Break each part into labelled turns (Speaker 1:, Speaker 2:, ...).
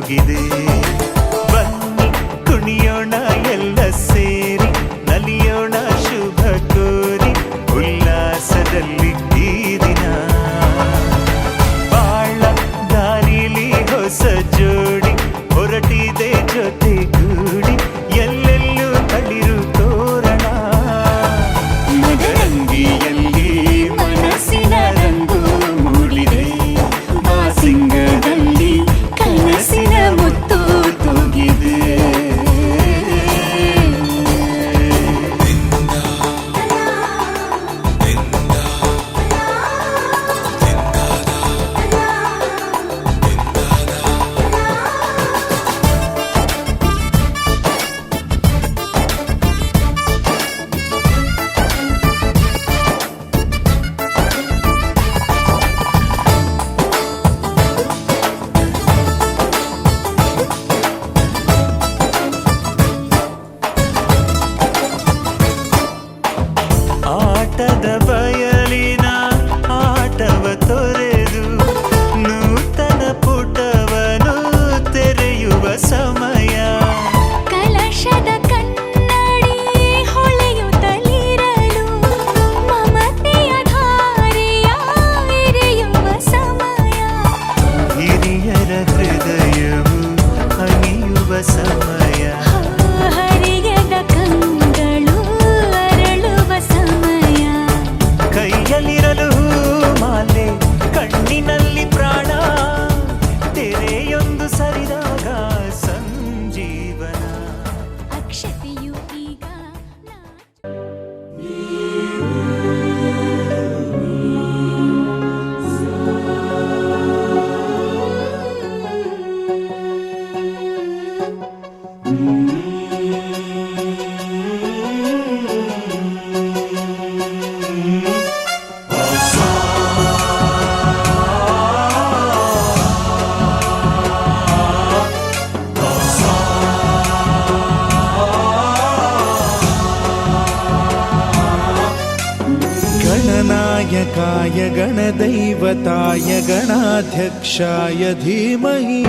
Speaker 1: ತೂಗಿದೆ. ಬನ್ನಿ ಕುಣಿಯೋಣ ಎಲ್ಲ ಸೇರಿ, ನಲಿಯೋಣ ಶುಭ ಕೋರಿ, ಉಲ್ಲಾಸದಲ್ಲಿ ಈ ದಿನ. ಬಾಳ ದಾರಿಲಿ ಹೊಸ ಜೋಡಿ ಹೊರಟಿದೆ ಜೊತೆಗೂಡಿ, ಎಲ್ಲೆಲ್ಲೂ ತಳಿರು ತೋರಣ. ಮದರಂಗಿಯಲ್ಲಿ ಮನಸ್ಸಿನ ರಂಗು ಮೂಡಿದೆ, ಮಾಸಿಂಗದಲ್ಲಿ ಕನಸಿನ ಮುತ್ತು ತೂಗಿದೆ. ಆಟದ ಬಯಲಿನ ಆಟವ ತೊರೆದು ನೂತನ ಪುಟವನು ತೆರೆಯುವ ಸಮಯ.
Speaker 2: ಕಲಶದ ಕನ್ನಡಿ ಹೊಳೆಯುತ್ತಲಿರಲು ಮಮತೆಯ ಧಾರೆಯ ಎರೆಯುವ ಸಮಯ.
Speaker 1: ಹಿರಿಯರ ಹೃದಯವು ಅಣಿಯುವ ಸಮಯ.
Speaker 2: ಹರಿಯದ ಕಂಗಳು ಅರಳುವ ಸಮಯ.
Speaker 1: ಕೈಯಲ್ಲಿರಲು ಮಾಲೆ, ಕಣ್ಣಿನಲ್ಲಿ ಪ್ರಾಣ, ತೆರೆಯೊಂದು ಸರಿದಾಗ ಸಂಜೀವನ.
Speaker 2: ಅಕ್ಷತೆಯು ಈಗ
Speaker 3: गणनायकाय गणदैवताय गणाध्यक्षाय धीमहि,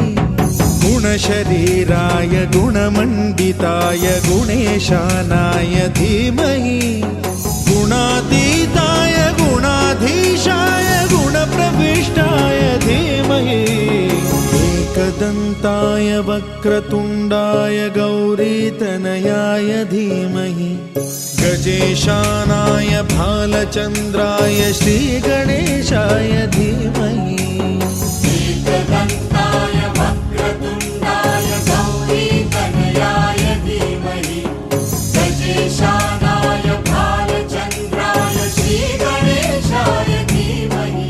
Speaker 3: गुणशरीराय गुणमण्डिताय गुणेशानाय धीमहि, गुणातीताय गुणाधीशाय गुणप्रविष्टाय धीमहि, एकदन्ताय वक्रतुण्डाय गौरीतनयाय धीमहि, गजेशानाय भालचन्द्राय श्रीगणेशाय धीमहि.
Speaker 4: एकदन्ताय वक्रतुण्डाय गौरीतनयाय धीमहि, गजेशानाय भालचन्द्राय श्रीगणेशाय धीमहि.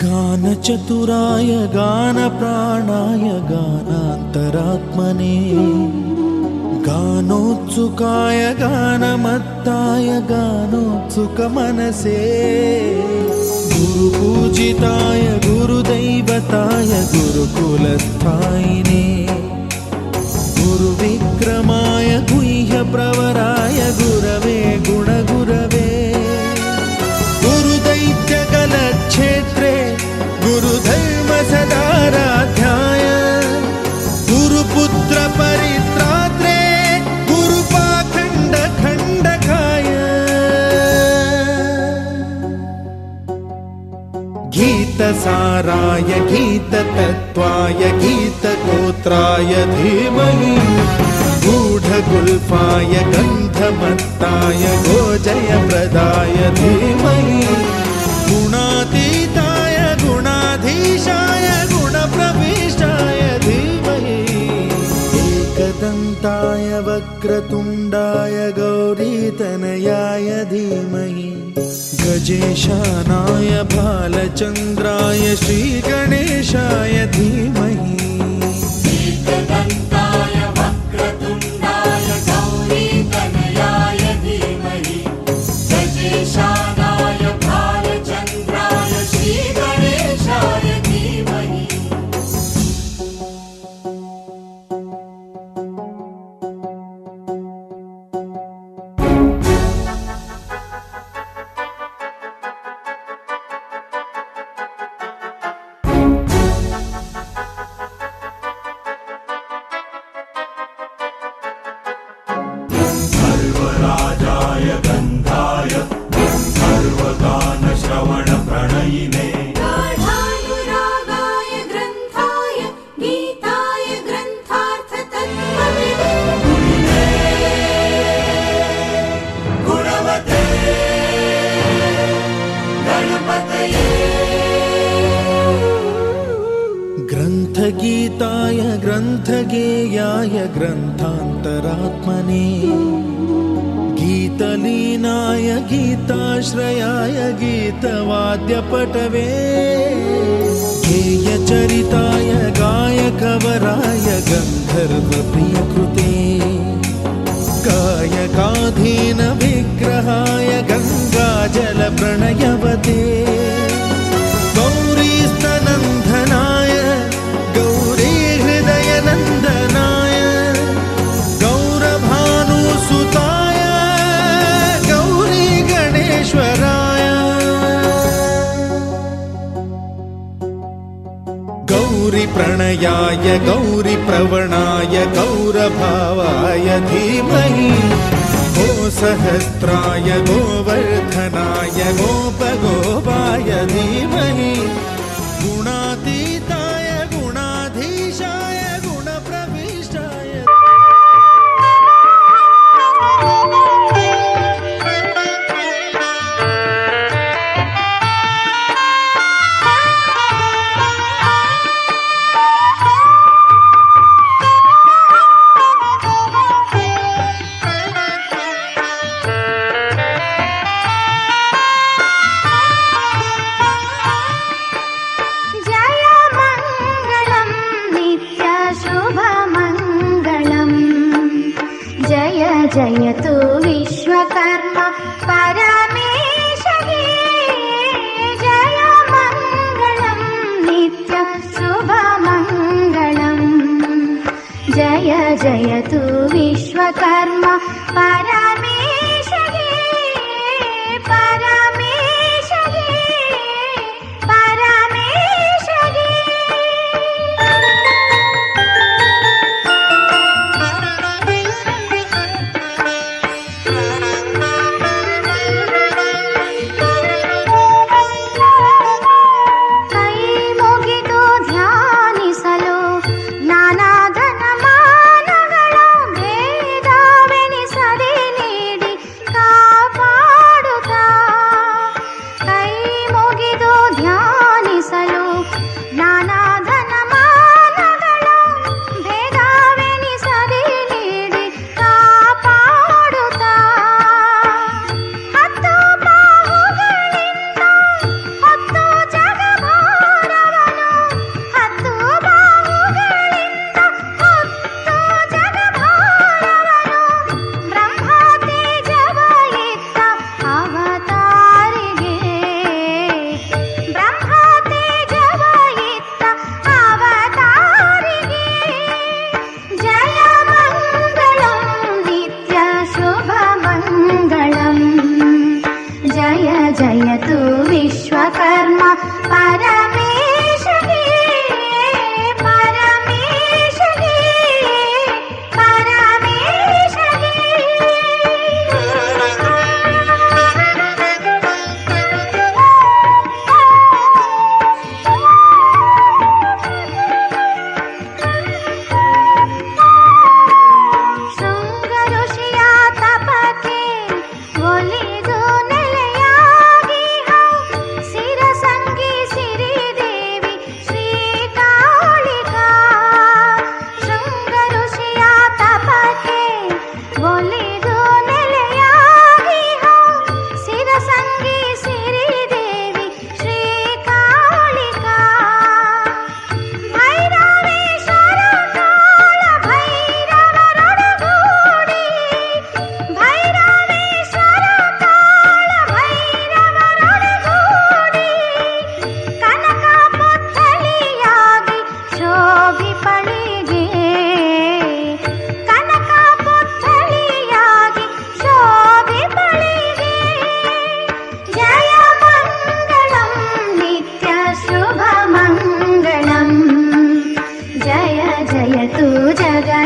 Speaker 3: गानचतुराय गानप्राणाय गानान्तरात्मने, गानोत्सुकाय गानमत्ताय गानोत्सुकमनसे, गुरुपूजिताय गुरुदैवताय गुरुकुलस्थायिने, गुरुविक्रमाय गुह्यप्रवराय गुरवे गुणगुरवे, गुरुदैत्यकलक्षेत्रे गुरुधर्मसदाराध्याय, गुरुपुत्र परित्रात्रे गुरुपाखण्डखण्डकाय, गीतसाराय गीततत्त्वाय गीतगोत्राय धीमहि, गूढगुल्फाय गन्धमत्ताय गोजयप्रदाय धीमहि, गुणातीताय गुणाधीशाय गुणप्रविष्टाय धीमहि, एकदन्ताय वक्रतुण्डाय गौरीतनयाय धीमहि गजेशानाय बालचन्द्राय श्रीगणेशाय धीमहि
Speaker 4: एकदन्ताय वक्रतुण्डाय गौरीतनयाय धीमहि गजेशानाय बालचन्द्राय श्रीगणेशाय धीमहि सर्वराजाय गन्धाय सर्वगानश्रवणप्रणयिने
Speaker 2: गाढानुरागाय ग्रन्थाय गीताय ग्रन्थार्थतत्त्वविदे
Speaker 4: गुणवते गणपतये
Speaker 3: ग्रन्थगीताय ग्रन्थगेयाय ग्रन्थान्तरात्मने गीतलीनाय गीताश्रयाय गीतवाद्यपटवे गेयचरिताय गायकवराय गन्धर्वप्रियकृते गायकाधीनविग्रहाय गङ्गाजलप्रणयवते गौरीस्तनन्दनाय गौरीहृदयनन्दनाय गौरभानुसुताय गौरीगणेश्वराय गौरीप्रणयाय गौरीप्रवणाय गौरभावाय धीमहि गोसहस्राय गोवर्धनाय गोपगोपाय धीमहि गुणातीताय गुणाधीशाय गुणप्रविष्टाय
Speaker 2: जय मङ्गलं नित्यशुभमङ्गलम् जय जयतु विश्वकर्मा परमेशगे जय मङ्गलं नित्यशुभमङ्गलम् जय जयतु विश्वकर्मा परमेशगे परमेशगे परमेशगे ಕೈ ಮುಗಿದು ಧ್ಯಾನಿಸಲು ನಾನಾದನ ಮಾನಗಳು ಭೇದವೆನಿಸದೆ ನೀಡಿ ಕಾಪಾಡುತ್ತಾ ಕೈ ಮುಗಿದು ಧ್ಯಾನಿಸಲು ನಾನಾದನ ಮಾನಗಳು ಭೇದವೆನಿಸದೆ ನೀಡಿ ಕಾಪಾಡುತ್ತಾ ಹತ್ತು ಬಾಹುಗಳಿಂದ ಹೊತ್ತು ಜಗಭಾರವನು ಹತ್ತು ಬಾಹುಗಳಿಂದ ಹೊತ್ತು ಜಗಭಾರವನು ಬ್ರಹ್ಮ ತೇಜವ ಇತ್ತ ಅವತಾರಿಗೆ ಬ್ರಹ್ಮ ತೇಜವ ಇತ್ತ ಅವತಾರಿಗೆ ಜಯ ಮಂಗಳಂ ನಿತ್ಯ ಶುಭ ಮಂಗಳಂ ಜಯ ಜಯತು ವಿಶ್ವಕರ್ಮ ಪರಮೇಶಗೆ ಪರಮೇಶಗೆ ಪರಮೇಶಗೆ ಶೃಂಗ ಋಷಿಯ ತಪಕ್ಕೆ ಒಲಿದು ನೆಲೆಯಾಗಿ ಸಿರ ಸಂಗೀತ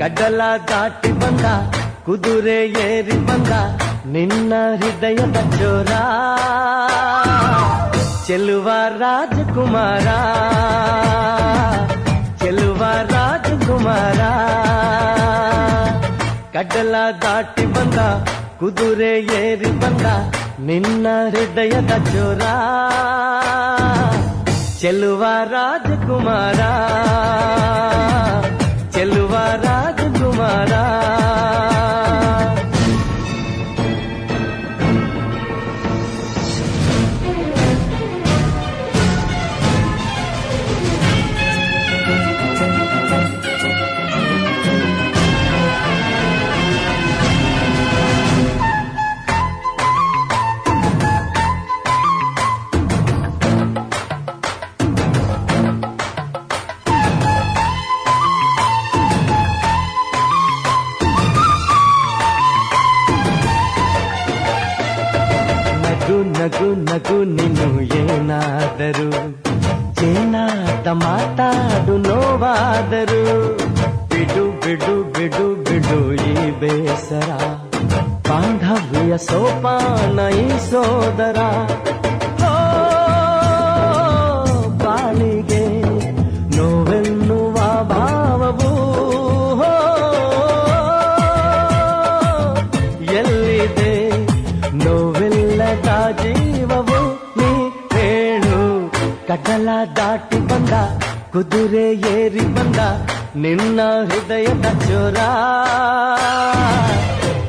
Speaker 5: ಕಡಲ ದಾಟಿ ಬಂದ ಕುದುರೆ ಏರಿ ಬಂದ ನಿನ್ನ ಹೃದಯದ ಚೋರ ಚೆಲುವ ರಾಜಕುಮಾರ ಚೆಲುವ ರಾಜಕುಮಾರ ಕಡಲ ದಾಟಿ ಬಂದ ಕುದುರೆ ಏರಿ ಬಂದ ನಿನ್ನ ಹೃದಯದ ಚೋರ ಚೆಲುವ ರಾಜಕುಮಾರ ಚೆಲುವ ರಾಜಕುಮಾರ ನಗು ನಗು ನೀನು ಏನಾದರೂ ಏನಾದ ಮಾತಾಡು ನೋವಾದರು ಬಿಡು ಬಿಡು ಬಿಡು ಬಿಡು ಈ ಬೇಸರ ಬಾಂಧವ್ಯ ಸೋಪಾನ ಈ ಸೋದರ ಓ, ಬಾಳಿಗೆ ನೋವೆನ್ನುವ ಭಾವವು ಎಲ್ಲಿದೆ ನೋವಿಲ್ಲದ ಜೀವವು ನೀ ಹೇಳು ಕಡಲ ದಾಟಿ ಬಂದ ಕುದುರೆ ಏರಿ ಬಂದ ನಿನ್ನ ಹೃದಯದ ಚೋರ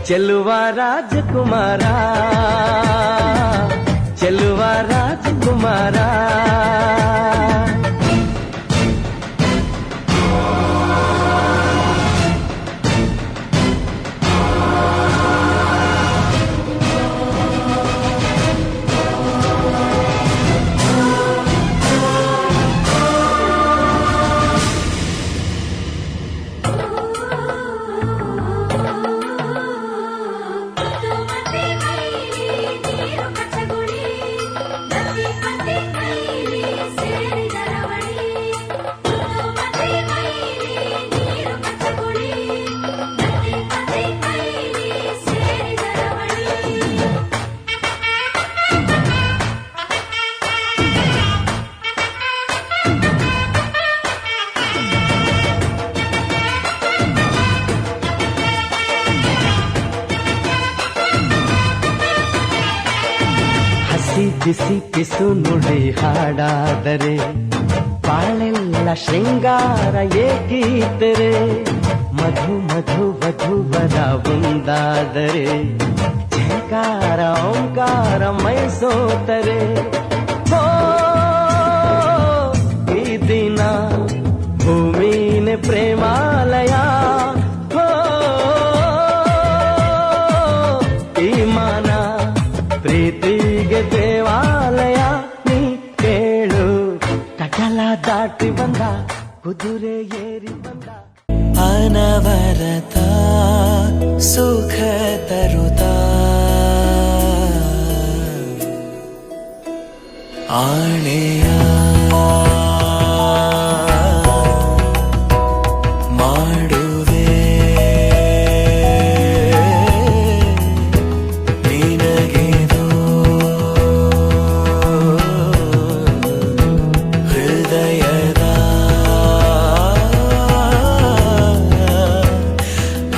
Speaker 5: ಚೆಲುವ ರಾಜಕುಮಾರ ಚೆಲುವ ರಾಜಕುಮಾರ ಬಿಸಿ ಪಿಸು ನುಡಿ ಹಾಡಾದರೆ ಬಾಳೆಲ್ಲ ಶೃಂಗಾರ ಏಕೀತರೆ ಮಧು ಮಧು ವಧುವರ ಒಂದಾದರೆ ಝಂಕಾರ ಓಂಕಾರ ಮೈಸೋತರೆ ಹೋ ಈ ದಿನ ಭೂಮಿನೇ ಪ್ರೇಮಾಲಯ ಹೋ ಈ ಮಾನ ಪ್ರೀತಿಗೆ ದೇವಾಲಯ ನೀ ಕೇಳು ಕಡಲ ದಾಟಿ ಬಂದ ಕುದುರೆ ಏರಿ ಬಂದ
Speaker 1: ಅನವರತ ಸುಖ ತರುತ್ತಾ ಆಣೆಯ ಮಾಡುವೆ ನಿನಗೆದು ಹೃದಯದ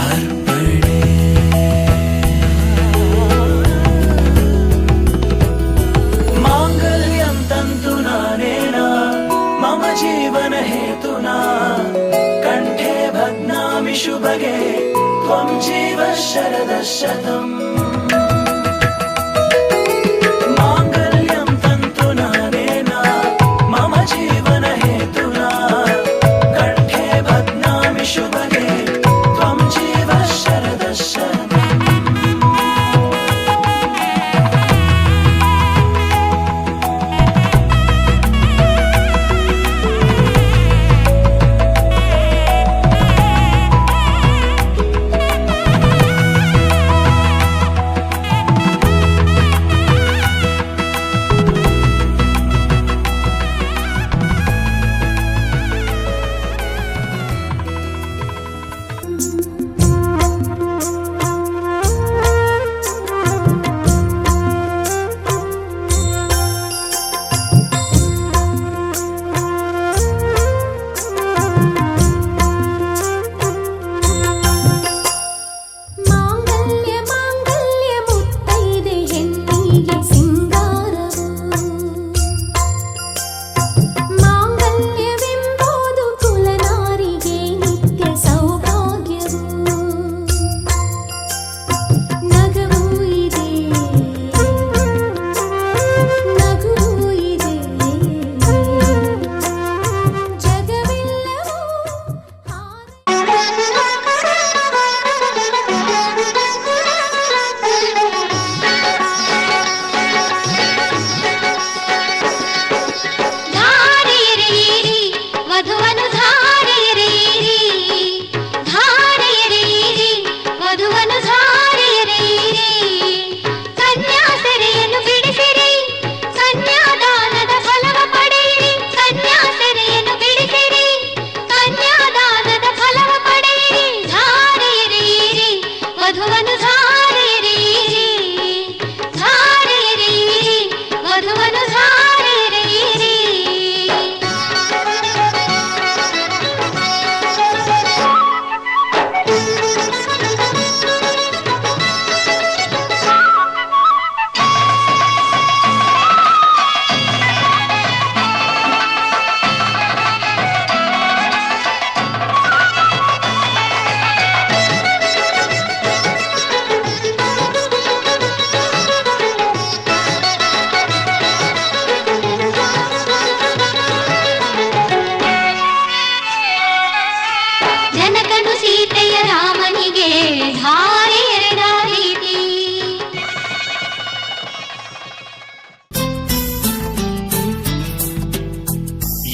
Speaker 1: ಅರ್ಪಣೆ ಮಾಂಗಲ್ಯಂ ತಂತು ನಾನೇನ ಮಮ ಜೀವನ ಹೇತುನಾ ಕಂಠೆ ಭಗ್ನಾಮಿ ಶುಭಗೆ ತ್ವಂ ಜೀವ ಶರದ ಶತಂ ಮಾಂಗಲ್ಯಂ ತಂತು ನಾನೇನ ಮಮ ಜೀವನ ಹೇತುನಾ ಕಂಠೆ ಭಗ್ನಾಮಿ ಶುಭಗೆ ತ್ವಂ ಜೀವ ಶರದ ಶತಂ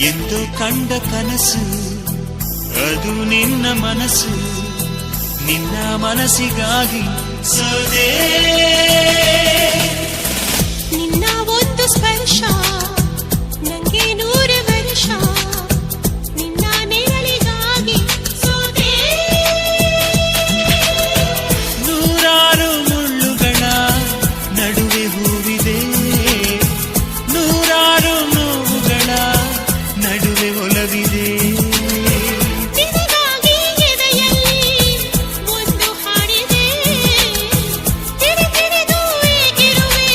Speaker 6: ಎಂದು ಕಂಡ ಕನಸು ಅದು ನಿನ್ನ ಮನಸ್ಸು ನಿನ್ನ ಮನಸ್ಸಿಗಾಗಿ ಸೋದೆ
Speaker 7: ನಿನ್ನ ಒಂದು ಸ್ಪರ್ಶ ನಂಗೆ 100 ವರ್ಷ ನಿನ್ನ ನೆರಳಿಗಾಗಿ ಸೋದೆ
Speaker 6: ನೂರಾರು ಮುಳ್ಳುಗಳ ನಡುವೆ ಹೂವಿದೆ ನೂರಾರು ನೋವುಗಳ ನಡುವೆ ಒಲವಿದೆ
Speaker 7: ನಿನಗಾಗಿ ಎದೆಯಲ್ಲಿ ಒಂದು ಹಾಡಿದೆ ತಿರುತಿರಿದು ಏಗಿರುವೆ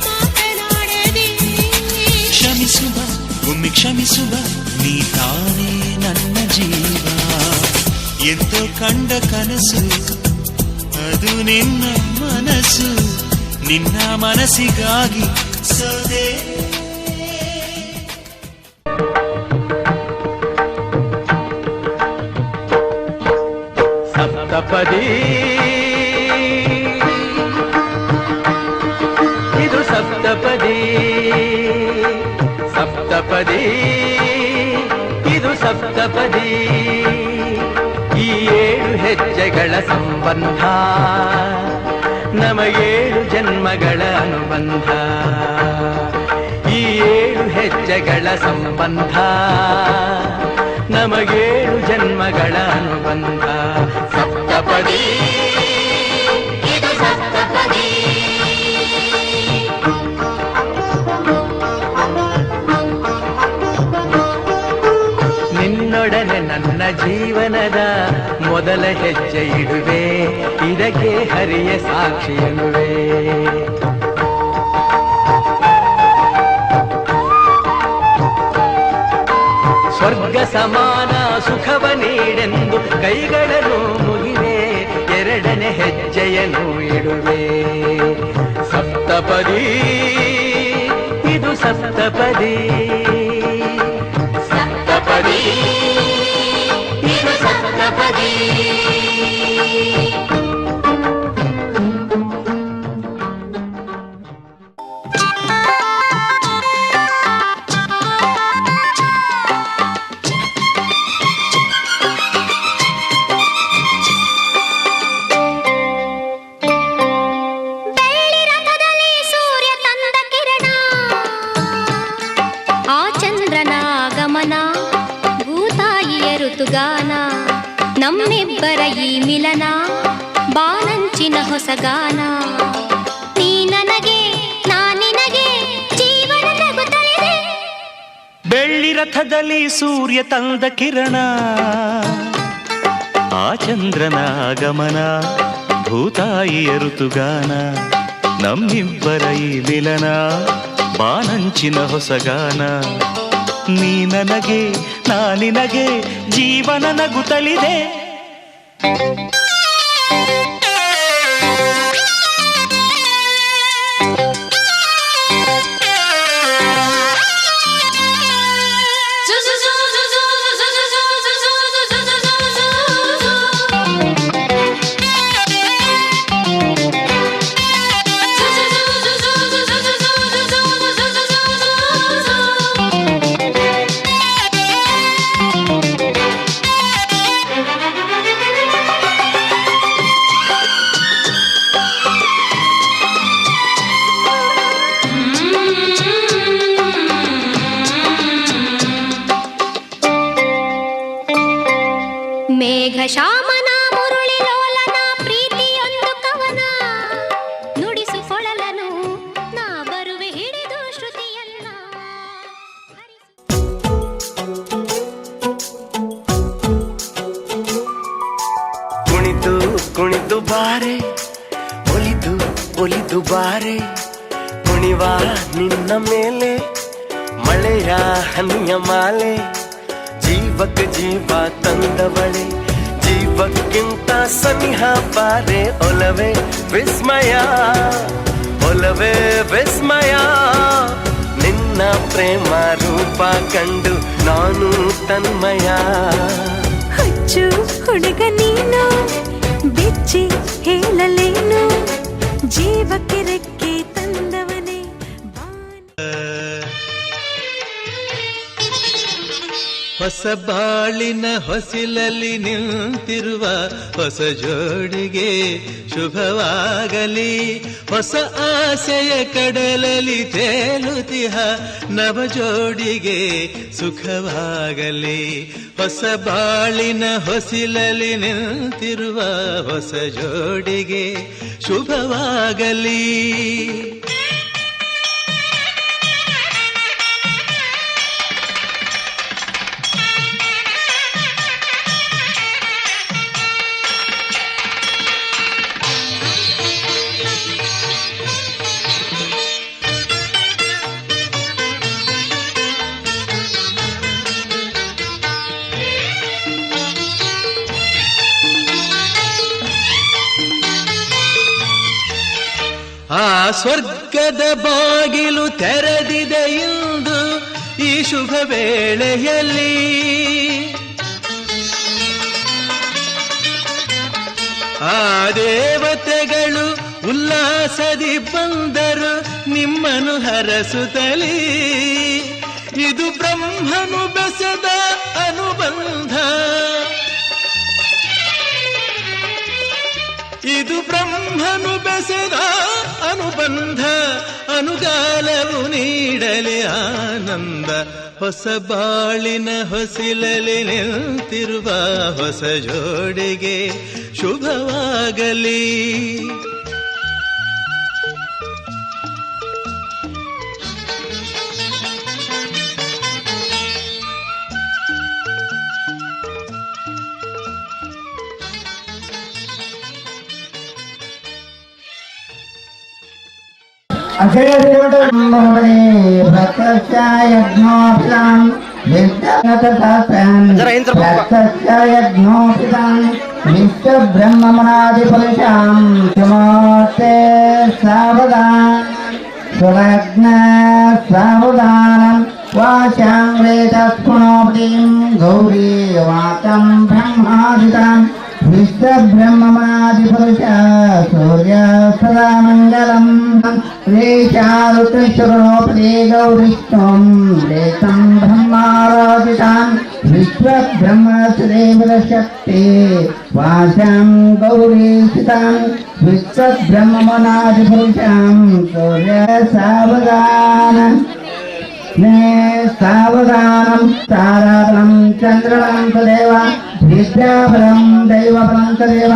Speaker 7: ಮಾತನಾಡದೆ
Speaker 6: ಕ್ಷಮಿಸುವ ಒಮ್ಮೆ ಕ್ಷಮಿಸುವ ನೀ ತಾನೇ ನನ್ನ ಜೀವ ಎಂದೋ ಕಂಡ ಕನಸು ಅದು ನಿನ್ನ ಮನಸ್ಸು ನಿನ್ನ ಮನಸ್ಸಿಗಾಗಿ ಸೋದೆ
Speaker 5: ಸಪ್ತಪದಿ ಇದು ಸಪ್ತಪದಿ ಸಪ್ತಪದಿ ಇದು ಸಪ್ತಪದಿ ಈ 7 ಹೆಜ್ಜೆಗಳ ಸಂಬಂಧ ನಮಗೇಳು ಜನ್ಮಗಳ ಅನುಬಂಧ ಈ 7 ಹೆಜ್ಜೆಗಳ ಸಂಬಂಧ ನಮಗೇಳು ಜನ್ಮಗಳ ಅನುಬಂಧ ಸಪ್ತಪದಿ
Speaker 8: ಇದು ಸಪ್ತಪದಿ
Speaker 5: ನಿನ್ನೊಡನೆ ನನ್ನ ಜೀವನದ ಮೊದಲ ಹೆಜ್ಜೆ ಇಡುವೆ ಇದಕ್ಕೆ ಹರಿಯ ಸಾಕ್ಷಿ ಎನ್ನುವೆ ಸ್ವರ್ಗ ಸಮಾನ ಸುಖವ ನೀಡೆಂದು ಕೈಗಳನ್ನು ಮುಗಿವೆ ಎರಡನೇ ಹೆಜ್ಜೆಯನ್ನು ಇಡುವೆ ಸಪ್ತಪದಿ ಇದು ಸಪ್ತಪದಿ ಸಪ್ತಪದಿ ಇದು ಸಪ್ತಪದಿ
Speaker 2: ಬೆಳ್ಳಿ ರಥದಲ್ಲಿ ಸೂರ್ಯ ತಂದ ಕಿರಣ ಆ ಚಂದ್ರನ ಆಗಮನ ಭೂತಾಯಿಯ ಋತುಗಾನ ನಮ್ಮಿಬ್ಬರ ಈ ಮಿಲನ ಬಾನಂಚಿನ ಹೊಸಗಾನ ನೀ ನನಗೆ ನಾ ನಿನಗೆ ಜೀವನ ನಗುತ್ತಲಿದೆ
Speaker 6: ಬೆಳ್ಳಿ ರಥದಲ್ಲಿ ಸೂರ್ಯ ತಂದ ಕಿರಣ ಆ ಚಂದ್ರನ ಆಗಮನ ಭೂತಾಯಿಯ ಋತುಗಾನ ನಮ್ಮಿಬ್ಬರ ಈ ಮಿಲನ ಬಾನಂಚಿನ ಹೊಸಗಾನ ನೀ ನನಗೆ ನಾ ನಿನಗೆ ಜೀವನ ನಗುತ್ತಲಿದೆ
Speaker 2: ಮೇಘ ಶಾಮನ ಮುರುಳಿ ಲೋಲನ ಪ್ರೀತಿಯೊಂದು ಕವನ ನುಡಿಸಿಕೊಳ್ಳಲನು ನಾ ಬರುವೆ ಹಿಡಿದು ಶ್ರುತಿಯನ್ನ
Speaker 3: ಕುಣಿದು ಕುಣಿದು ಬಾರೆ ಒಲಿದು ಒಲಿದು ಬಾರೆ ಕುಣಿವ ನಿನ್ನ ಮೇಲೆ ಮಳೆಯ ಹನಿಯ ಮಾಲೆ ಜೀವಕ್ಕೆ ಜೀವ ತಂದವಳೆ ಜೀವಕ್ಕಿಂತ ಸನಿಹ ಬಾರೆ ಒಲವೇ ವಿಸ್ಮಯ ಒಲವೇ ವಿಸ್ಮಯ ನಿನ್ನ ಪ್ರೇಮ ರೂಪ ಕಂಡು ನಾನು ತನ್ಮಯ
Speaker 7: ಹುಚ್ಚು ಹುಡುಗ ನೀನು ಬಿಚ್ಚಿ ಹೇಳಲೇನು ಜೀವಕ್ಕೆ ರೆಕ್ಕೆ ತಂದವನೇ
Speaker 6: ಹೊಸ ಬಾಳಿನ ಹೊಸಿಲಲ್ಲಿ ನಿಂತಿರುವ ಹೊಸ ಜೋಡಿಗೆ ಶುಭವಾಗಲಿ. ಹೊಸ ಆಸೆಯ ಕಡಲಲ್ಲಿ ತೇಲುತಿಹ ನವ ಜೋಡಿಗೆ ಸುಖವಾಗಲಿ. ಹೊಸ ಬಾಳಿನ ಹೊಸಿಲಲ್ಲಿ ನಿಂತಿರುವ ಹೊಸ ಜೋಡಿಗೆ ಶುಭವಾಗಲಿ. ಆ ಸ್ವರ್ಗದ ಬಾಗಿಲು ತೆರೆದಿದೆ ಇಂದು ಈ ಶುಭ ವೇಳೆಯಲ್ಲಿ. ಆ ದೇವತೆಗಳು ಉಲ್ಲಾಸದಿ ಬಂದರು ನಿಮ್ಮನ್ನು ಹರಸುತ್ತಲೇ. ಇದು ಬ್ರಹ್ಮನು ಬೆಸೆದ ಅನುಬಂಧ, ಇದು ಬ್ರಹ್ಮನು ಬೆಸೆದ ಅನುಬಂಧ. ಅನುಗಾಲವು ನೀಡಲಿ ಆನಂದ. ಹೊಸ ಬಾಳಿನ ಹೊಸಿಲಲ್ಲಿ ನಿಂತಿರುವ ಹೊಸ ಜೋಡಿಗೆ ಶುಭವಾಗಲಿ.
Speaker 9: ब्रह्ममनादिफलिशां सुमोते सावधान सुलग्न सावधानं वाचां वेदस्पुनोपदीं गौरी वाचं ब्रह्मादितां विश्वब्रह्ममनादिफलिशा सूर्य सदा मङ्गलम् रेचारुतश्वरोपदे गौरिष्ठं रेतं ब्रह्माराधितां विश्वब्रह्मसुदेवशक्ति वाचां गौरीस्थितां विश्वब्रह्ममनादिफलिशां सूर्य सावधान सावधानं ताराबलं चन्द्रबलं तदेव विद्याबलं दैवबलं तदेव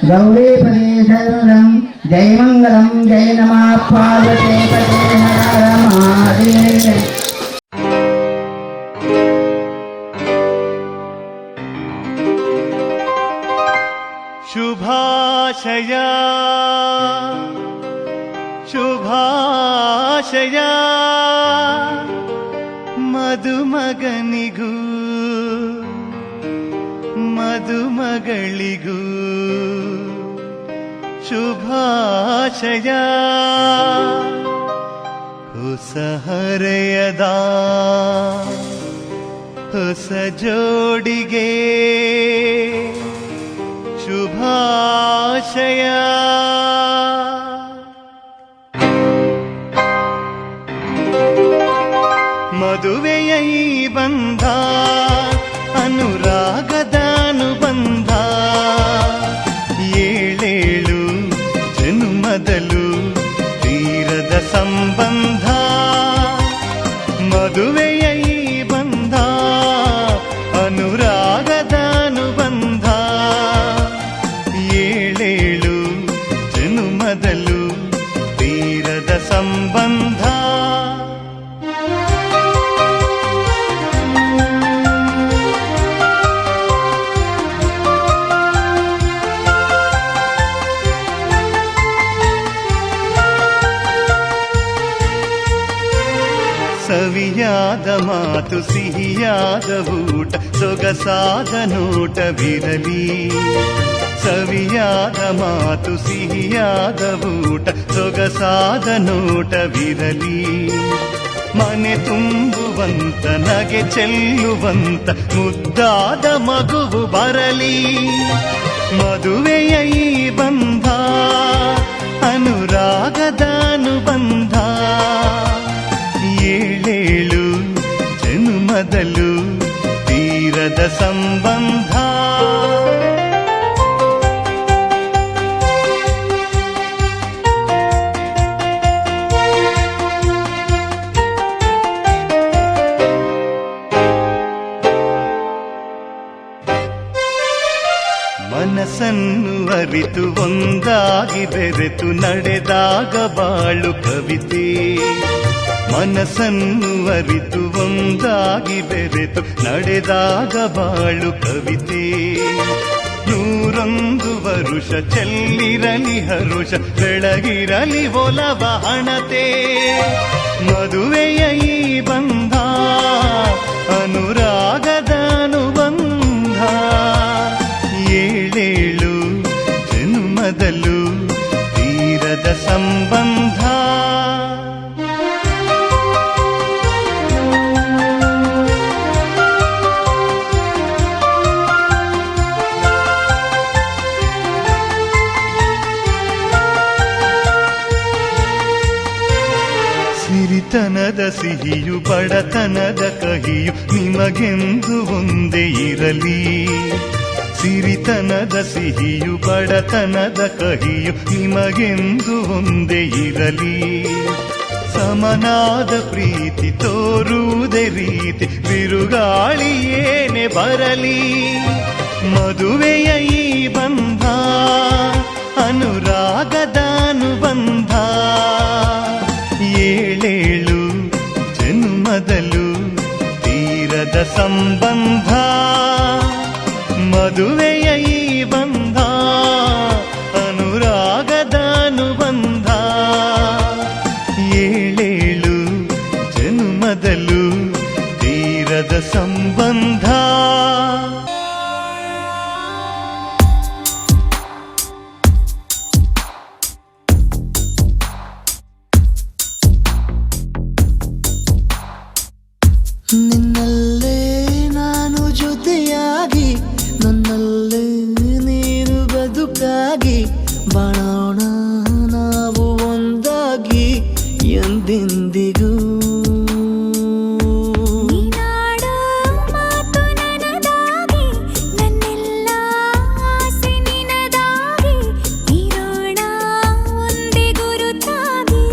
Speaker 9: गौरीपदे शरणं जय मङ्गलं जय नमः पार्वती पते हर महादेव.
Speaker 6: ಶುಭಾಶಯ ಶುಭಾಶಯ ಮದುಮಗನಿಗೂ ಮದುಮಗಳಿಗೂ ಶುಭಾಶಯ. ಹೊಸ ಹರೆಯದ ಹೊಸ ಜೋಡಿಗೆ ಶುಭಾಶಯ. ಮದುವೆಯ ಈ ಬಂಧ ಅನುರಾಗದ ಅನುಬಂಧ. ಏಳೇಳು ಜನ್ಮದಲು ತೀರದ ಸಂಬಂಧ. ಮದುವೆಯ ಈ ಬಂಧ ಅನುರಾಗದ ಅನುಬಂಧ. ಏಳೇಳು ಜನ್ಮದಲು ತೀರದ ಸಂಬಂಧ. ಸವಿಯಾದ ಮಾತು ಸಿಹಿಯಾದ ಊಟ ಸೊಗಸಾದ ನೋಟವಿರಲಿ. ಸವಿಯಾದ ಮಾತು ಸಿಹಿಯಾದ ಊಟ ಸೊಗಸಾದ ನೋಟವಿರಲಿ. ಮನೆ ತುಂಬುವಂತ ನಗೆ ಚೆಲ್ಲುವಂತ ಮುದ್ದಾದ ಮಗುವು ಬರಲಿ. ಮದುವೆಯ ಈ ಬಂಧ ಅನುರಾಗದ ಅನುಬಂಧ. ಏಳೇಳು ಜನ್ಮದಲು ತೀರ ತೀರದ ಸಂಬಂಧ. ಮನಸ್ಸನ್ನು ಅರಿತು ಒಂದಾಗಿ ಬೆರೆತು ನಡೆದಾಗ ಬಾಳು ಕವಿತೆ. ಮನಸ್ಸನ್ನು ಅರಿತು ಒಂದಾಗಿ ಬೆರೆತು ನಡೆದಾಗ ಬಾಳು ಕವಿತೆ. 101 ವರುಷ ಚೆಲ್ಲಿರಲಿ ಹರುಷ ಬೆಳಗಿರಲಿ ಒಲವ ಹಣತೆ. ಮದುವೆಯ ಈ ಬಂಧ ಅನುರಾಗದ ಅನುಬಂಧ. 7 ಜನ್ಮದಲ್ಲೂ ತೀರದ ಸಂಬಂಧ. ಸಿರಿತನದ ಸಿಹಿಯು ಬಡತನದ ಕಹಿಯು ನಿಮಗೆಂದು ಒಂದೇ ಇರಲಿ. ಸಿರಿತನದ ಸಿಹಿಯು ಬಡತನದ ಕಹಿಯು ನಿಮಗೆಂದು ಒಂದೇ ಇರಲಿ. ಸಮನಾದ ಪ್ರೀತಿ ತೋರುವುದೇ ರೀತಿ ಬಿರುಗಾಳಿ ಏನೇ ಬರಲಿ. ಮದುವೆಯ ಈ ಬಂಧ ಅನುರಾಗದ ಅನುಬಂಧ. 7 ಜನ್ಮದಲ್ಲೂ ತೀರದ ಸಂಬಂಧ. ಮದುವೆಯ ಈ ಬಂಧ ಅನುರಾಗದ ಅನುಬಂಧ. 7 ಜನ್ಮದಲ್ಲೂ ತೀರದ ಸಂಬಂಧ.
Speaker 3: ನಿನ್ನಲ್ಲೇ ನಾನು ಜೊತೆಯಾಗಿ ನನ್ನಲ್ಲೇ ನೀನು ಬದುಕಾಗಿ ಬಾಳೋಣ ನಾವು ಒಂದಾಗಿ ಎಂದೆಂದಿಗೂ.
Speaker 7: ನೀನಾಡೋ ಮಾತು ನನದಾಗಿ ನನ್ನೆಲ್ಲ ಆಸೆ ನಿನದಾಗಿ ಇರೋಣ ಒಂದೇ ಗುರುತಾಗಿ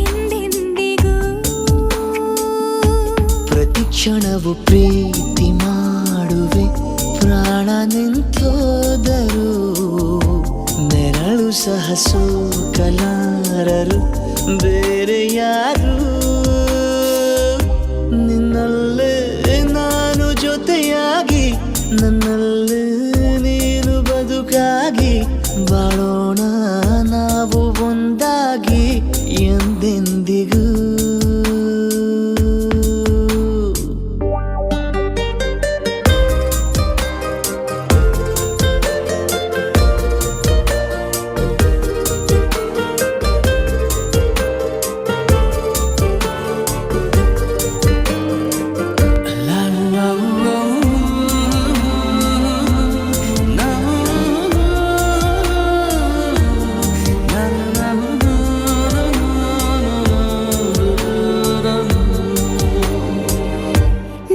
Speaker 7: ಎಂದೆಂದಿಗೂ.
Speaker 3: ಪ್ರತಿ ಕ್ಷಣವು ಪ್ರೀತಿ ಮಾಡುವೆ ಪ್ರಾಣ ನಿಂತೋದರು. ನೆರಳು ಸಹ ಸೋಕಲಾರರು ಬೇರೆ ಯಾರು. ನಿನ್ನಲ್ಲೇ ನಾನು ಜೊತೆಯಾಗಿ ನನ್ನಲ್ಲೇ ನೀನು ಬದುಕಾಗಿ ಬಾಳೋಣ ನಾವು ಒಂದಾಗಿ ಎಂದೆಂದಿಗೂ.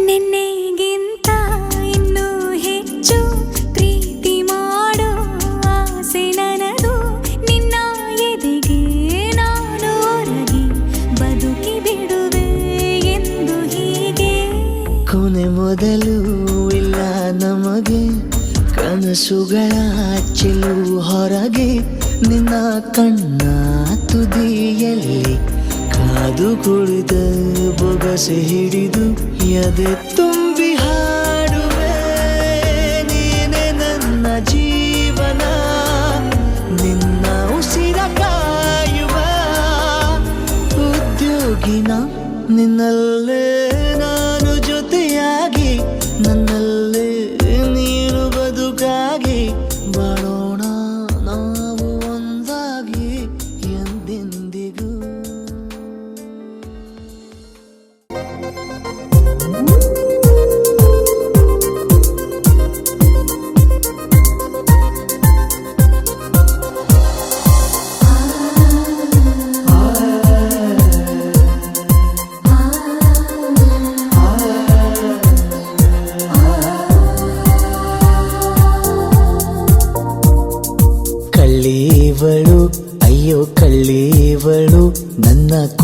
Speaker 7: ನಿನ್ನೆಗಿಂತ ಇನ್ನೂ ಹೆಚ್ಚು ಪ್ರೀತಿ ಮಾಡೋ ಆಸೆ ನನದು. ನಿನ್ನ ಎದೆಗೆ ನಾನು ಒರಗಿ ಬದುಕಿ ಬಿಡುವೆ ಎಂದು ಹೀಗೆ.
Speaker 3: ಕೊನೆ ಮೊದಲು ಇಲ್ಲ ನಮಗೆ ಕನಸುಗಳ ಚೆಲುವು ಹೊರಗೆ. ನಿನ್ನ ಕಣ್ಣ ತುದಿಯಲ್ಲಿ ಕಾದು ಕುಳಿತ ಬೊಗಸೆ ಹಿಡಿದು ಎದೆ ತುಂಬಿ ಹಾಡುವೆ. ನೀನೆ ನನ್ನ ಜೀವನ ನಿನ್ನ ಉಸಿರ ಕಾಯುವ ಉದ್ಯೋಗಿನ. ನಿನ್ನಲ್ಲೇ ನಾನು ಜೊತೆಯಾಗಿ ನನ್ನಲ್ಲೇ ನೀನು ಬದುಕಾಗಿ ಬಾಳೋಣ ನಾವು ಒಂದಾಗಿ ಎಂದೆಂದಿಗೂ.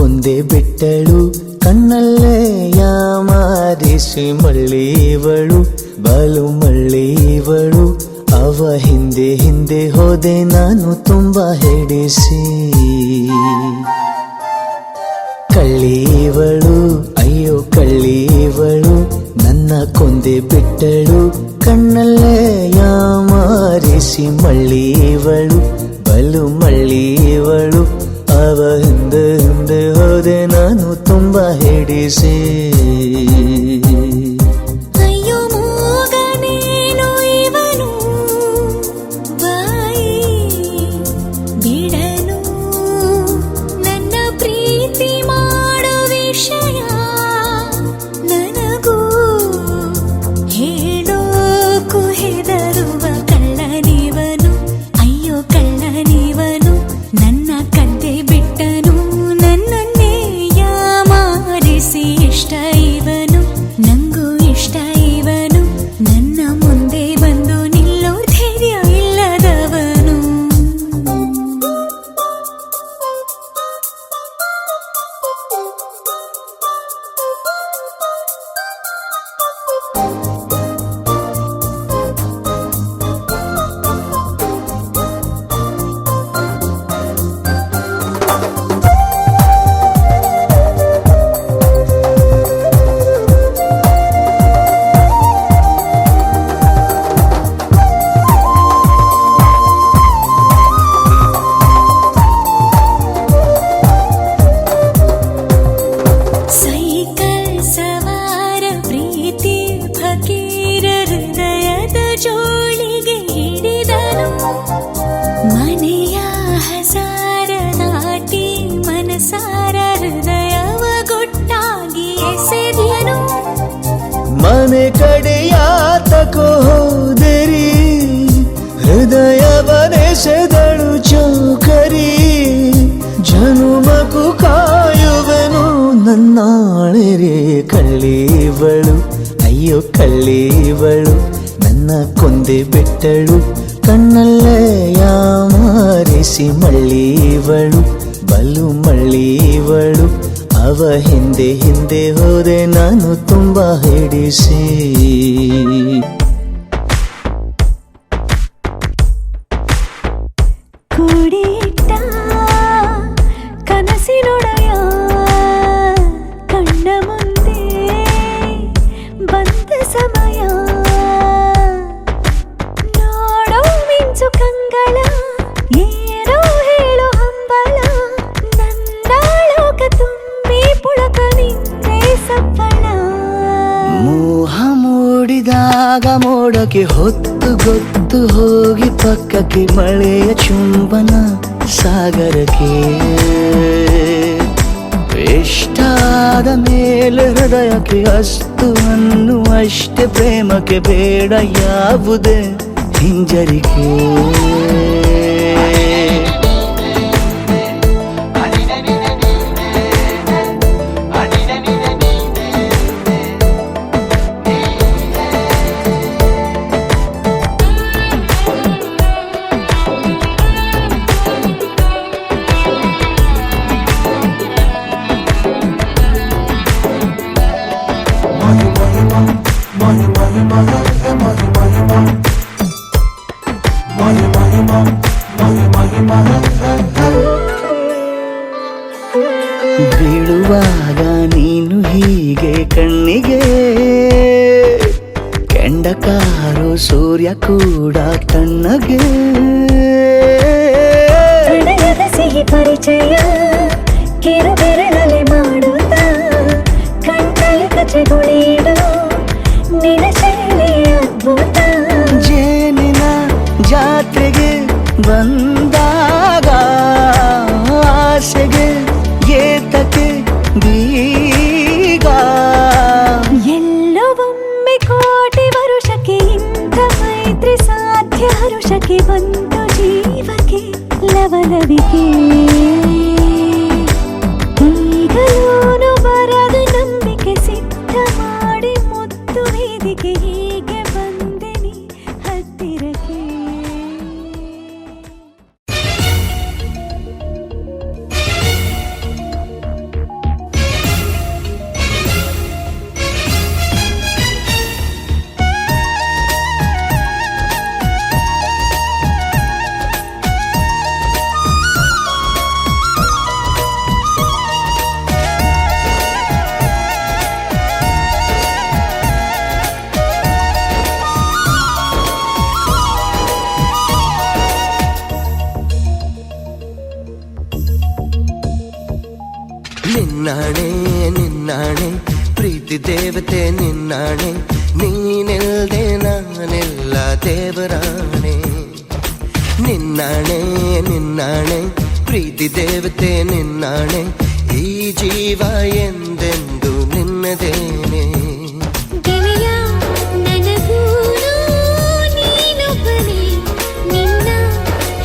Speaker 3: ಕೊಂದೆ ಬಿಟ್ಟಳು ಕಣ್ಣಲ್ಲೇ ಯಾಮಾರಿಸಿ ಮಳ್ಳಿವಳು ಬಲು ಮಳ್ಳಿವಳು ಅವ ಹಿಂದೆ ಹಿಂದೆ ಹೋದೆ ನಾನು ತುಂಬಾ ಹೆಡಿಸಿ ಕಳ್ಳಿವಳು ಅಯ್ಯೋ ಕಳ್ಳಿವಳು ನನ್ನ ಕೊಂದೆ ಬಿಟ್ಟಳು ಕಣ್ಣಲ್ಲೇ ಯಾಮಾರಿಸಿ ಮಳ್ಳಿವಳು ಬಲು ಮಳ್ಳಿವಳು ಅವ ಹಿಂದೆ ಹಿಂದೆ ಹೋದೆ ನಾನು ತುಂಬಾ ಹೆಡಿಸಿ
Speaker 7: ಅಯ್ಯೋ ಮೂಗನೇನು ಇವನು ಬಾಯಿ ಬಿಡನು ನನ್ನ ಪ್ರೀತಿ ಮಾಡೋ ವಿಷಯ ನನಗೂ ಹೇಳೋಕು ಹೆದರುವ ಕಳ್ಳನಿವನು ಅಯ್ಯೋ ಕಳ್ಳನಿವನು ನನ್ನ ಕದ್ದೆ ಬಿಟ್ಟನು ನನ್ನನ್ನೇ ಯಾಮಾರಿಸಿ ಇಷ್ಟ ಇವನು ನಂಗೂ ಇಷ್ಟ ಇವನು ನನ್ನ ಮುಂದೆ ಬಂದು ನಿಲ್ಲೋ ಧೈರ್ಯ ಇಲ್ಲದವನು ಸೈಕಲ್ ಸವಾರ ಪ್ರೀತಿ ಫಕೀರ ಹೃದಯದ ಜೋಳಿಗೆ ಹಿಡಿದನು ಮನೆಯ ಹಸಾರ ದಾಟಿ ಮನಸಾರ ಹೃದಯವ ಗೊಟ್ಟಾಗಿ ಎಸೆದನು
Speaker 3: ಮನೆ ಕಡೆಯಾತಕೋ ಹೋದರಿ ಹೃದಯವನೆಸೆದಳು ಚೌಕರಿ ಜನುಮಕು ಕಾಯುವೆನು ನನ್ನಾಳೆರೆ ಕಳ್ಳಿವಳು ಅಯ್ಯೋ ಕಳ್ಳಿವಳು ನನ್ನ ಕೊಂದೆ ಬಿಟ್ಟಳು ಕಣ್ಣಲ್ಲೇ ಯಾಮಾರಿಸಿ ಮಳ್ಳಿವಳು ಬಲು ಮಳ್ಳಿವಳು ಅವ ಹಿಂದೆ ಹಿಂದೆ ಹೋದೆ ನಾನು ತುಂಬಾ ಹಿಡಿಸಿ
Speaker 7: ಕೂಡಿಟ್ಟ ಕನಸಿನೊಡೆಯ ಕಣ್ಣ ಮುಂದೆ ಬಂದ ಸಮಯ ನೋಡೋ ಮಿಂಚು ಕಂಗಳ ಏನೋ ಹೇಳೋ ಹಂಬಲ ನನ್ನ ಲೋಕ ತುಂಬಿ ಪುಳಕ ನಿಂತೆ ಸಪ್ಪಳ
Speaker 3: ಮೋಹ ಮೂಡಿದಾಗ ಮೋಡಕ್ಕೆ ಹೊತ್ತು ಗೊತ್ತು ಹೋಗಿ ಪಕ್ಕಕ್ಕೆ ಮಳೆಯ ಚುಂಬನ ಸಾಗರಕ್ಕೆ ಇಷ್ಟಾದ ಮೇಲೆ ಹೃದಯಕ್ಕೆ ಅಸ್ತು ಅನ್ನುವಷ್ಟೇ ಪ್ರೇಮಕ್ಕೆ ಬೇಡ ಯಾವುದೇ ಹಿಂಜರಿಕೆ ಬೀಳುವಾಗ ನೀನು ಹೀಗೆ ಕಣ್ಣಿಗೆ ಕೆಂಡಕಾರೋ ಸೂರ್ಯ ಕೂಡ ತಣ್ಣಗೆ
Speaker 7: ಹೃದಯದ ಸಿಹಿ ಪರಿಚಯ ಕಿರು ಬೆರಳಲೆ ಮಾಡುತ್ತ ಕಣ್ಣಲ್ಲಿ ಕಚೆಗುಳಿಡು ನಿನ ಶೈಲಿ ಅದ್ಭುತ
Speaker 3: ಜೇನಿನ ಜಾತ್ರೆಗೆ ಬಂದಾಗ ಆಸೆಗೆ ಏತಕ್ಕೆ ಬೀಗ
Speaker 7: ಎಲ್ಲವೊಮ್ಮೆ ಕೋಟಿ ವರುಷಕ್ಕೆ ಇಂಥ ಮೈತ್ರಿ ಸಾಧ್ಯ ಹರುಷಕ್ಕೆ ಬಂತು ಜೀವಕ್ಕೆ ಲವಲವಿಕೆ ಈಗಲೂನು ಬರದ ನಂಬಿಕೆ ಸಿದ್ಧ ಮಾಡಿ ಮುತ್ತು ವೇದಿಕೆ ಹೀಗೆ ಬಂದೆನಿ ಹತ್ತಿರಕ್ಕೆ
Speaker 3: ಪ್ರೀತಿ ದೇವತೆ ನಿನ್ನಾಣೆ, ನೀನಿಲ್ದೆ ನಾನೆಲ್ಲ ದೇವರಾಣೆ. ನಿನ್ನಾಣೆ ನಿನ್ನಾಣೆ ಪ್ರೀತಿ ದೇವತೆ ನಿನ್ನಾಣೆ, ಈ ಜೀವ ಎಂದೆಂದು ನಿನ್ನದೇನೆ.
Speaker 2: ಗೆಳೆಯ ನನಗೂನು ನೀನೊಬ್ಬನೇ, ನಿನ್ನ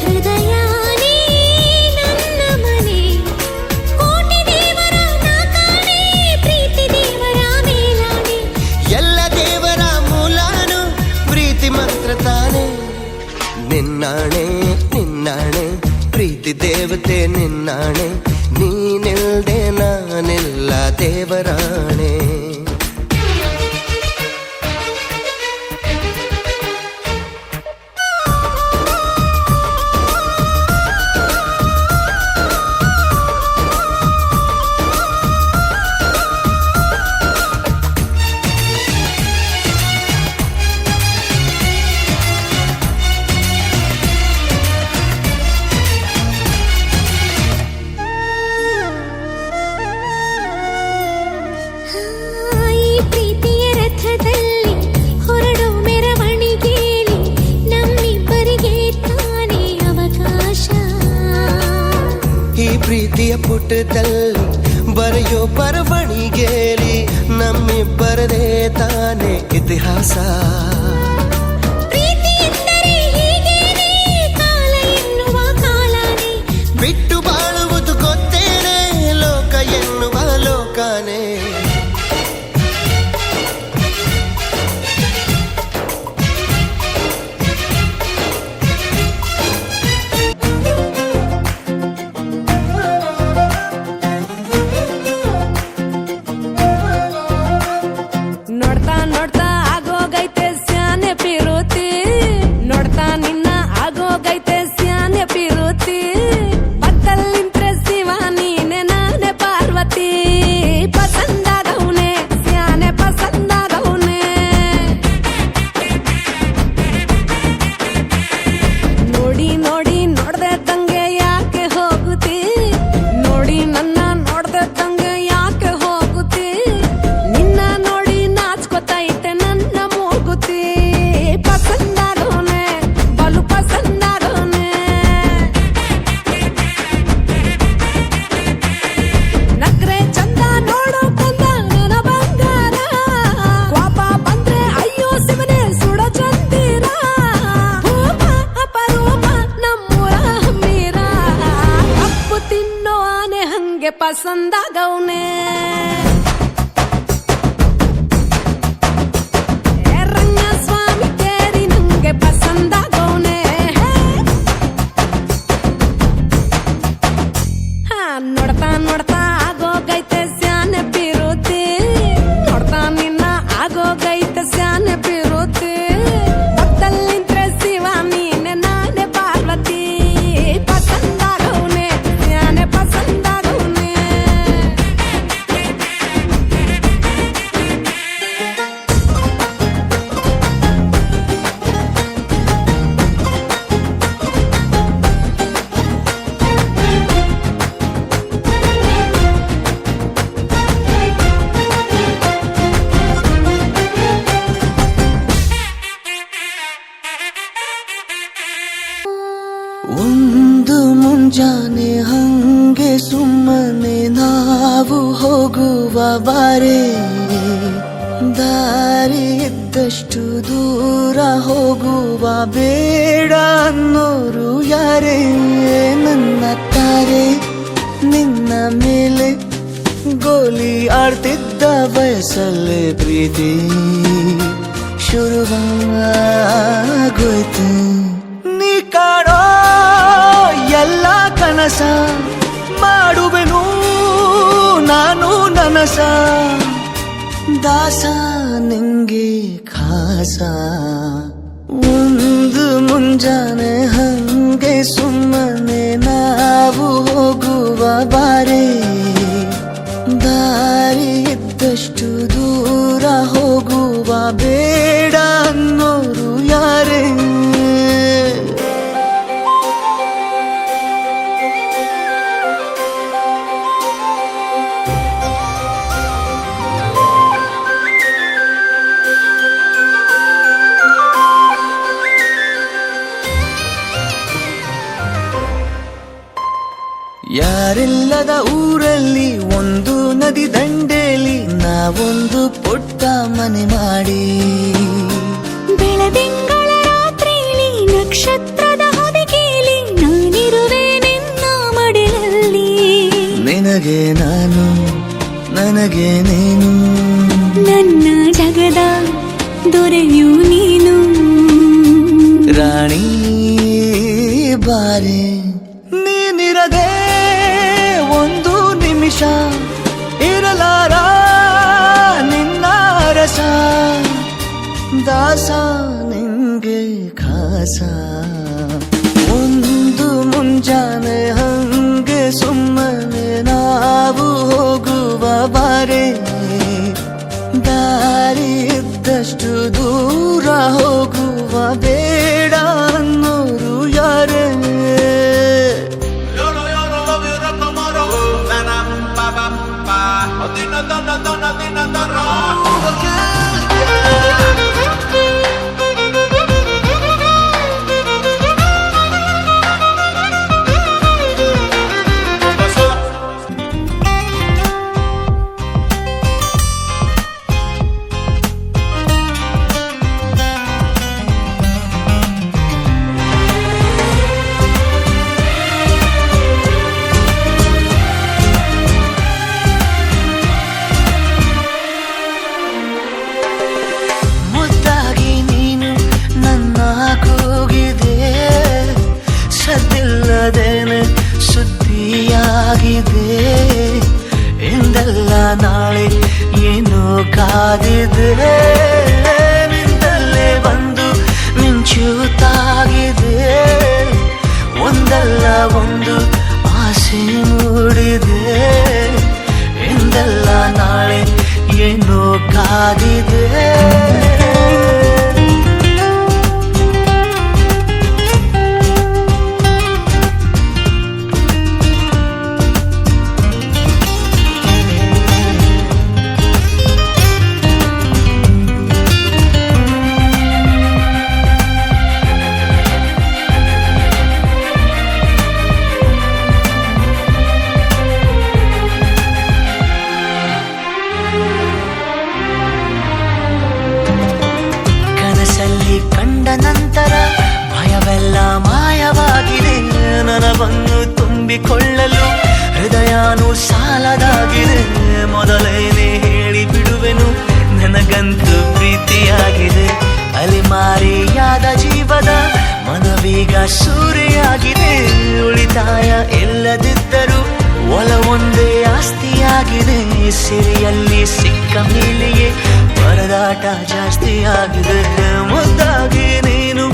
Speaker 2: ಹೃದಯನೇ ನನ್ನ ಮನೆ. ಕೋಟಿ ದೇವರ ನಾ ಕಾಣೆ, ಪ್ರೀತಿ ದೇವರ ಮೇಲಾಣೆ.
Speaker 3: ಎಲ್ಲ ದೇವರ ಮೂಲಾನು ಪ್ರೀತಿ ಮಂತ್ರ ತಾನೆ. ನಿನ್ನಾಣೆ ನಿನ್ನಾಣೆ ಪ್ರೀತಿ ದೇವತೆ ನಿನ್ನಾಣೆ, ನೀನಿಲ್ದೆ ನಾನೆಲ್ಲ ದೇವರಾಣೆ.
Speaker 2: ಈ ಪ್ರೀತಿಯ ರಥದಲ್ಲಿ ಹೊರಡೋ ಮೆರವಣಿಗೆಯಲ್ಲಿ ನಮ್ಮಿಬ್ಬರಿಗೆ ತಾನೇ ಅವಕಾಶ.
Speaker 3: ಈ ಪ್ರೀತಿಯ ಪುಟದಲ್ಲಿ ಬರೆಯೋ ಬರವಣಿಗೆಯಲ್ಲಿ ನಮ್ಮಿಬ್ಬರದೇ ತಾನೇ ಇತಿಹಾಸ.
Speaker 2: ಪ್ರೀತಿ ಎಂದರೆ ಹೀಗೇನೆ, ಕಾಲ ಎನ್ನುವ ಕಾಲನೇ.
Speaker 3: ಬಿಟ್ಟು ಬಾಳುವುದು ಗೊತ್ತೇನೆ, ಲೋಕ ಎನ್ನುವ ಲೋಕನೇ.
Speaker 7: ನೋಡ್ತಾ ನೋಡ್ತಾ ಆಗೋಗೈತೆ ಸ್ಯಾನೆ ಪಿರುತಿ, ನೋಡ್ತಾ ನಿನ್ನ ಆಗೋಗೈತೆ ಸ್ಯಾನೆ ಪಿರುತಿ. ಪಕ್ಕಲ್ಲಿಂತ್ರೆ ಶಿವ ನೀನೆ ನಾನೇ ಪಾರ್ವತಿ, ಪಸಂದಾಗವ್ನೆ ಸ್ಯಾನೆ ಪಸಂದಾಗವ್ನೆ. ನೋಡಿ ನೋಡಿ ನೋಡ್ದೆ ತಂಗೆ ಯಾಕೆ ಹೋಗುತ್ತಿ, ನೋಡಿ ನನ್ನ ನೋಡ್ದೆ ತಂಗೆ ಯಾಕೆ ಹೋಗುತ್ತಿ. ನಿನ್ನ ನೋಡಿ ನಾಚ್ಕೊತೈತೆ ನನ್ನ ಮೂಗುತಿ, ಪಸಂದಾಗೋನೆ ಬಲು ಪಸಂದಾಗೋನೆ. ನಕ್ರೆ ಚಂದ ನೋಡೋ ಕಂದ ನನ್ನ ಬಂಗಾರ, ಕೋಪ ಬಂದ್ರೆ ಅಯ್ಯೋ ಶಿವನೇ ಸುಡ ಚಂದಿರ. ಭೂಪ ಅಪರೂಪ ನಮ್ಮೂರ ಹಮ್ಮೀರ, ಕಪ್ಪು ತಿನ್ನೋ ಆನೆ ಹಂಗೆ ಪಸಂದಾಗವ್ನೆ. ರಂಗಸ್ವಾಮಿ ಕೇರಿ ನಂಗೆ ಪಸಂದಾಗವ್ನೆ. ನೋಡ್ತಾ ನೋಡ್ತಾ ಆಗೋಗೈತೆ ಸ್ಯಾನೆ ಪಿರುತಿ, ನೋಡ್ತಾ ನಿನ್ನ ಆಗೋಗೈತೆ ಸ್ಯಾನೆ ಪಿರುತಿ. ಪಕ್ಕದಲ್ಲಿಂತ್ರೆ ಶಿವ ನೀನೆ ನಾನೇ ಪಾರ್ವತಿ, ಪಸಂದಾಗವ್ನೆ ಸ್ಯಾನೆ ಪಸಂದಾಗವ್ನೆ.
Speaker 3: ಒಂದು ಮುಂಜಾನೆ ಹಂಗೆ ಸುಮ್ಮನೆ ನಾವು ಹೋಗುವ ಬಾರೆ, ದಾರಿ ಇದ್ದಷ್ಟು ದೂರ ಹೋಗುವ ಬೇಡ ಅನ್ನೋರು ಯಾರೇ. ನನ್ನ ತಾರೆ ನಿನ್ನ ಮೇಲೆ ಗೋಲಿ ಆಡ್ತಿದ್ದ ವಯಸ್ಸಲ್ಲೇ ಪ್ರೀತಿ ಶುರುವಾಗೋಯ್ತು. ನೀ ಕಾಡೋ ಎಲ್ಲ ಕನಸ ಮಾಡುವೆನು ನಾನು ನನಸ, ದಾಸ ನಿಂಗೆ ಖಾಸ. ಒಂದು ಮುಂಜಾನೆ ಹಂಗೆ ಸುಮ್ಮನೆ ನಾವು ಹೋಗುವ ಬಾರೆ, ದಾರಿ ಇದ್ದಷ್ಟು ದೂರ ಹೋಗುವ ಬೇಡ ಅನ್ನೋರು ಯಾರೇ.
Speaker 1: ಯಾರಿಲ್ಲದ ಊರಲ್ಲಿ ಒಂದು ನದಿ ದಂಡೆಯಲ್ಲಿ ನಾವೊಂದು ಪುಟ್ಟ ಮನೆ ಮಾಡಿ
Speaker 2: ಬೆಳದಿಂಗಳ ರಾತ್ರಿಲಿ ನಕ್ಷತ್ರದ ಹೊದಿಕೆಯಲ್ಲಿ ನಾನಿರುವೆ ನಿನ್ನ ಮಡಿಲಲ್ಲಿ
Speaker 1: ನಿನಗೆ ನಾನು ನನಗೆ ನೀನು
Speaker 2: ನನ್ನ ಜಗದ ದೊರೆಯು ನೀನು
Speaker 1: ರಾಣಿ ಬಾರೆ ನೀನಿರದೆ ಒಂದು ನಿಮಿಷ ಇರಲಾರ ನಿನ್ನ ರಸ ದಾಸ ನಿಂಗೆ ಖಾಸ ಒಂದು ಮುಂಜಾನೆ ಹಂಗೆ ಸುಮ್ಮನೆ ನಾವು ಹೋಗುವ ಬಾರೆ ದಾರಿ ಇದ್ದಷ್ಟು ದೂರ ಹೋಗುವ ಬೇಡ ಅನ್ನೋರು ಯಾರೇ ಮುದ್ದಾಗಿ ನೀನು ನನ್ನ ಕೂಗಿದೆ ಸದ್ದಿಲ್ಲದೇನೆ ಸುದ್ದಿಯಾಗಿದೆ ಎಂದಲ್ಲ ನಾಳೆ ಏನೋ ಕಾದಿದೆ ನಿಂದಲ್ಲೇ ಬಂದು ಮಿಂಚುತ್ತಾಗಿದೆ ಒಂದಲ್ಲ ಒಂದು ಆಸೆ ಮೂಡಿದೆ ಎಂದಲ್ಲ ನಾಳೆ ಏನೋ ಕಾದಿದೆ ಕನಸಲ್ಲಿ ಕಂಡ ನಂತರ ಭಯವೆಲ್ಲ ಮಾಯವಾಗಿದೆ ನನವನ್ನು ತುಂಬಿಕೊಳ್ಳಲು ಹೃದಯನೂ ಸಾಲದಾಗಿದೆ ಮೊದಲೇನೆ ಹೇಳಿ ಬಿಡುವೆನು ನನಗಂತೂ ಪ್ರೀತಿಯಾಗಿದೆ ಅಲಿಮಾರಿಯಾದ ಜೀವದ ಮನವೀಗ ಸೂರೆಯಾಗಿದೆ ಉಳಿತಾಯ ಇಲ್ಲದಿದ್ದರೂ ಒಲವೊಂದೇ ಆಸ್ತಿಯಾಗಿದೆ ಸಿರಿಯಲ್ಲಿ ಸಿಕ್ಕ ಮೇಲೆಯೇ ಪರದಾಟ ಜಾಸ್ತಿಯಾಗಿದೆ ಮುದ್ದಾಗಿ ನೀನು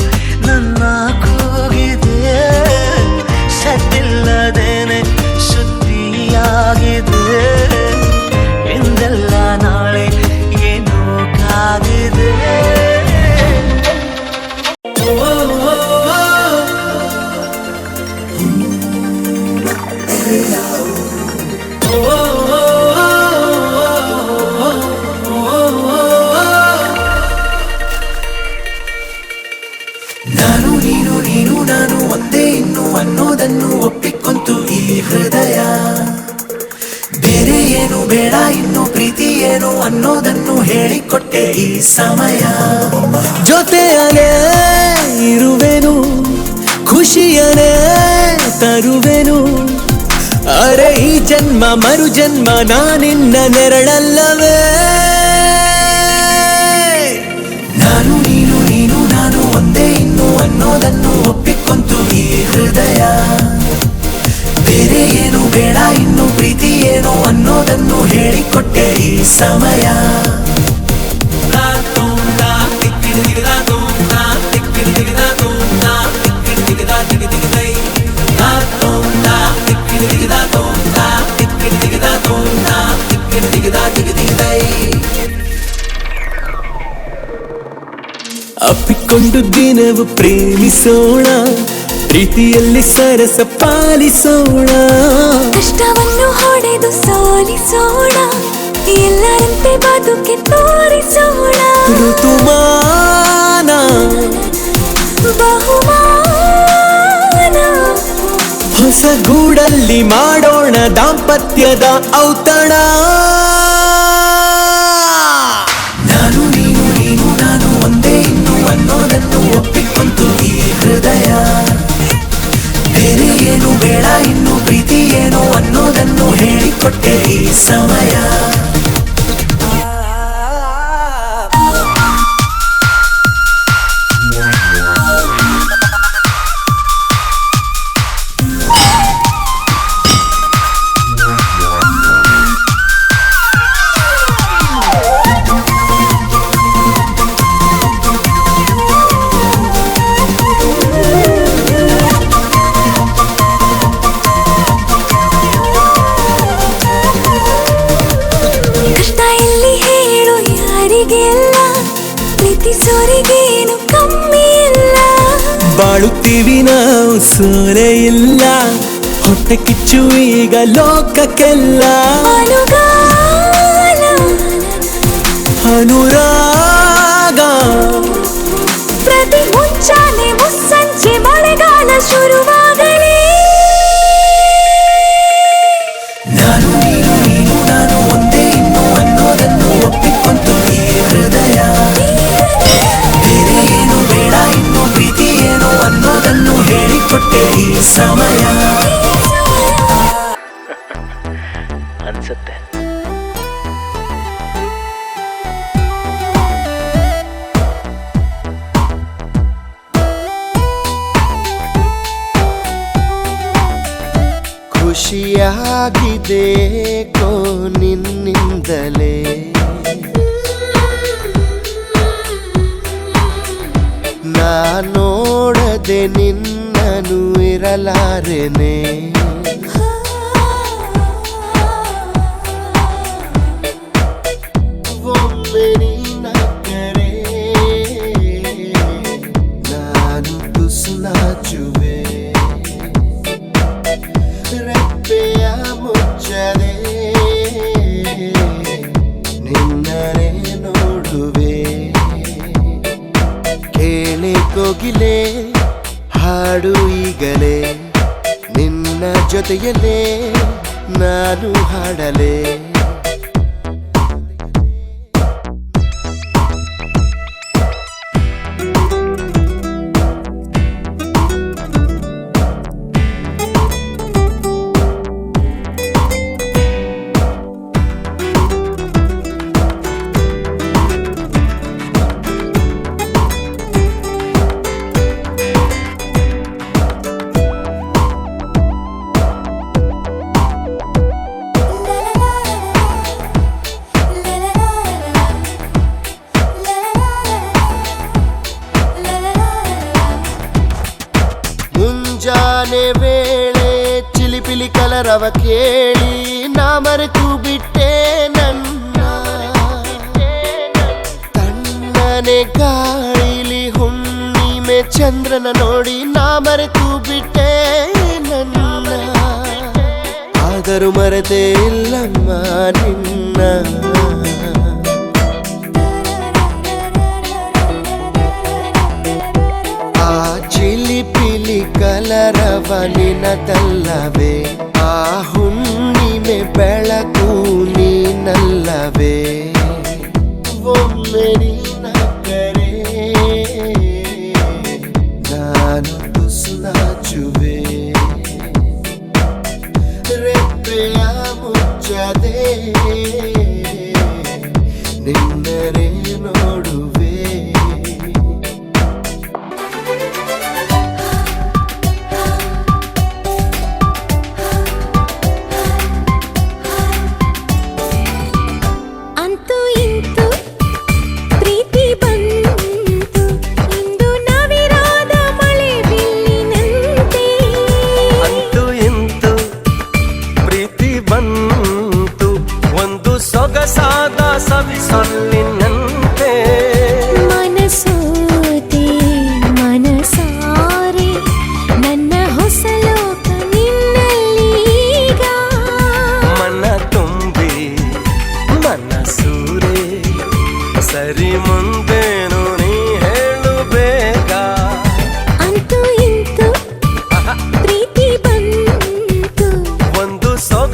Speaker 1: ನನ್ನ ಕೂಗಿದೆ ಸದ್ದಿಲ್ಲದೇನೆ ಸುದ್ದಿಯಾಗಿದೆ ಎಂದೆಲ್ಲ ನಾಳೆ ಏನೋ ಕಾದಿದೆ
Speaker 3: ನಾನು ನೀನು ನೀನು ನಾನು ಒಂದೇ ಇನ್ನು ಅನ್ನೋದನ್ನು ಒಪ್ಪಿಕೊಂತು ಈ ಹೃದಯ ಬೇರೆ ಏನು ಬೇಡ ಇನ್ನು ಪ್ರೀತಿ ಏನು ಅನ್ನೋದನ್ನು ಹೇಳಿಕೊಟ್ಟೆ ಈ ಸಮಯ ಜೊತೆಯನೇ ಇರುವೆನು ಖುಷಿಯನೇ ತರುವೆನು ಅರೆ ಈ ಜನ್ಮ ಮರು ಜನ್ಮ ನಾನಿನ್ನ ನೆರಳಲ್ಲವೇ ನಾನು ನೀನು ನೀನು ನಾನು ಒಂದೇ ಇನ್ನು ಅನ್ನೋದನ್ನು ಒಪ್ಪಿಕೊಂತು ಈ ಹೃದಯ ಬೇರೆ ಏನು ಬೇಡ ಇನ್ನು ಪ್ರೀತಿ ಏನು ಅನ್ನೋದನ್ನು ಹೇಳಿಕೊಟ್ಟೆ ಈ ಸಮಯ ಅಪ್ಪಿಕೊಂಡು ದಿನವು ಪ್ರೇಮಿಸೋಣ ಪ್ರೀತಿಯಲ್ಲಿ ಸರಸ ಪಾಲಿಸೋಣ
Speaker 2: ಕಷ್ಟವನ್ನು ಹೊಡೆದು ಸೋಲಿಸೋಣ ಎಲ್ಲರಂತೆ ಬದುಕೆ ತೋರಿಸೋಣ
Speaker 3: ಋತುಮಾನ
Speaker 2: ಬಹುಮಾನ
Speaker 3: ಹೊಸ ಗೂಡಲ್ಲಿ ಮಾಡೋಣ
Speaker 1: ಮಾಡೋಣ ದಾಂಪತ್ಯದ ಔತಣ. ನಾನು ನೀನು ನೀನು ನಾನು ಒಂದೇ ಇನ್ನು ಅನ್ನೋದನ್ನು ಒಪ್ಪಿಕೊಂತು ಈ ಹೃದಯ. ಬೇರೆ ಏನು ಬೇಡ ಇನ್ನು ಪ್ರೀತಿ ಏನು ಅನ್ನೋದನ್ನು ಹೇಳಿಕೊಟ್ಟೆ ಈ ಸಮಯ.
Speaker 7: ಪ್ರೀತಿಸೋರಿಗೇನು ಕಮ್ಮಿ ಇಲ್ಲ,
Speaker 1: ಬಾಳುತ್ತೀವಿ ನಾವು ಸೋರೆ ಇಲ್ಲ, ಹೊಟ್ಟೆ ಕಿಚ್ಚು ಈಗ ಲೋಕಕ್ಕೆಲ್ಲ.
Speaker 7: ಅನುಗಾಲ
Speaker 1: ಅನುರಾಗ
Speaker 7: ಪ್ರತಿ ಮುಂಚಾನೆ ಮುಸ್ಸಂಜೆ ಮಳೆಗಾಲ ಶುರುವಾಗಲಿ.
Speaker 1: ನಾನು ನೀನು ನೀನು ನಾನು ಒಂದೇ ಇನ್ನು ಅನ್ನೋದನ್ನು ಒಪ್ಪಿಕೊಂತು ಈ ಹೃದಯ. ಬೇರೆ ಏನು ಬೇಡ ಇನ್ನು ಪ್ರೀತಿ ಏನು ಅನ್ನೋದನ್ನು ಹೇಳಿಕೊಟ್ಟೆ ಈ ಸಮಯ. ಅನ್ಸುತ್ತೆ
Speaker 3: ಖುಷಿಯಾಗಿದೆ ಕೋ ನಿನ್ನಿಂದಲೇ, ನಾ ನೋಡದೆ ನಿನ್ನನು ಇರಲಾರೆನೆ. ಒಮ್ಮೆ ನೀನಕ್ಕರೆ ನಾನು ತುಸು ನಾಚುವೆ, ರೆಪ್ಪೆಯ ಮುಚ್ಚದೆ ನಿನ್ನನೆ ನೋಡುವೆ. ಕೇಳಿ ಕೋಗಿಲೆ ಹಾಡು ಈಗಲೇ, ನಿನ್ನ ಜೊತೆಯಲ್ಲೇ ನಾನು ಹಾಡಲೇ. ಮುಂಜಾನೆ ವೇಳೆ ಚಿಲಿಪಿಲಿ ಕಲರವ ಕೇಳಿ ನಾ ಮರೆತು ಬಿಟ್ಟೆ ನನ್ನ. ತಣ್ಣನೆ ಗಾಳಿಲಿ ಹುಣ್ಣಿಮೆ ಚಂದ್ರನ ನೋಡಿ ನಾ ಮರೆತು ಬಿಟ್ಟೆ ನನ್ನ. ಆದರೂ ಮರೆತೇ ಇಲ್ಲಮ್ಮ ನಿನ್ನ. ಆ ಚಿಲಿಪಿಲಿ ಕಲರವ ನಿನದಲ್ಲವೇ, ಆ ಹುಣ್ಣಿಮೆ ಬೆಳಕು ನೀನಲ್ಲವೇ. ಒಮ್ಮೆ ನೀನಕ್ಕರೆ ನಾನು ತುಸು ನಾಚುವೆ, ರೆಪ್ಪೆಯ ಮುಚ್ಚದೆ ನಿನ್ನರೆ ನೋಡುವೆ.
Speaker 7: ಅಂತೂ ಇಂತು ಪ್ರೀತಿ ಬಂತು, ಇಂದು ನವಿರಾದ ಮಳೆ ಬಿಲ್ಲಿನಂತೆ.
Speaker 5: ಅಂತೂ ಇಂತು ಪ್ರೀತಿ ಬಂತು, ಒಂದು ಸೊಗಸಾದ ಸವಿ ಸೊಲ್ಲಿನಂತೆ.
Speaker 7: ಮನಸೋತೆ ಮನಸಾರೆ ನನ್ನ ಹೊಸ ಲೋಕ ನಿನ್ನಲ್ಲೀಗ.
Speaker 5: ಮನ ತುಂಬಿ ಮನಸೂರೆ ಸರಿ ಮುಂದೇನು ನೀ ಹೇಳು ಬೇಗ.
Speaker 7: ಅಂತೂ ಇಂತು ಪ್ರೀತಿ ಬಂತು,
Speaker 5: ಒಂದು ಸೊಗಸಾದ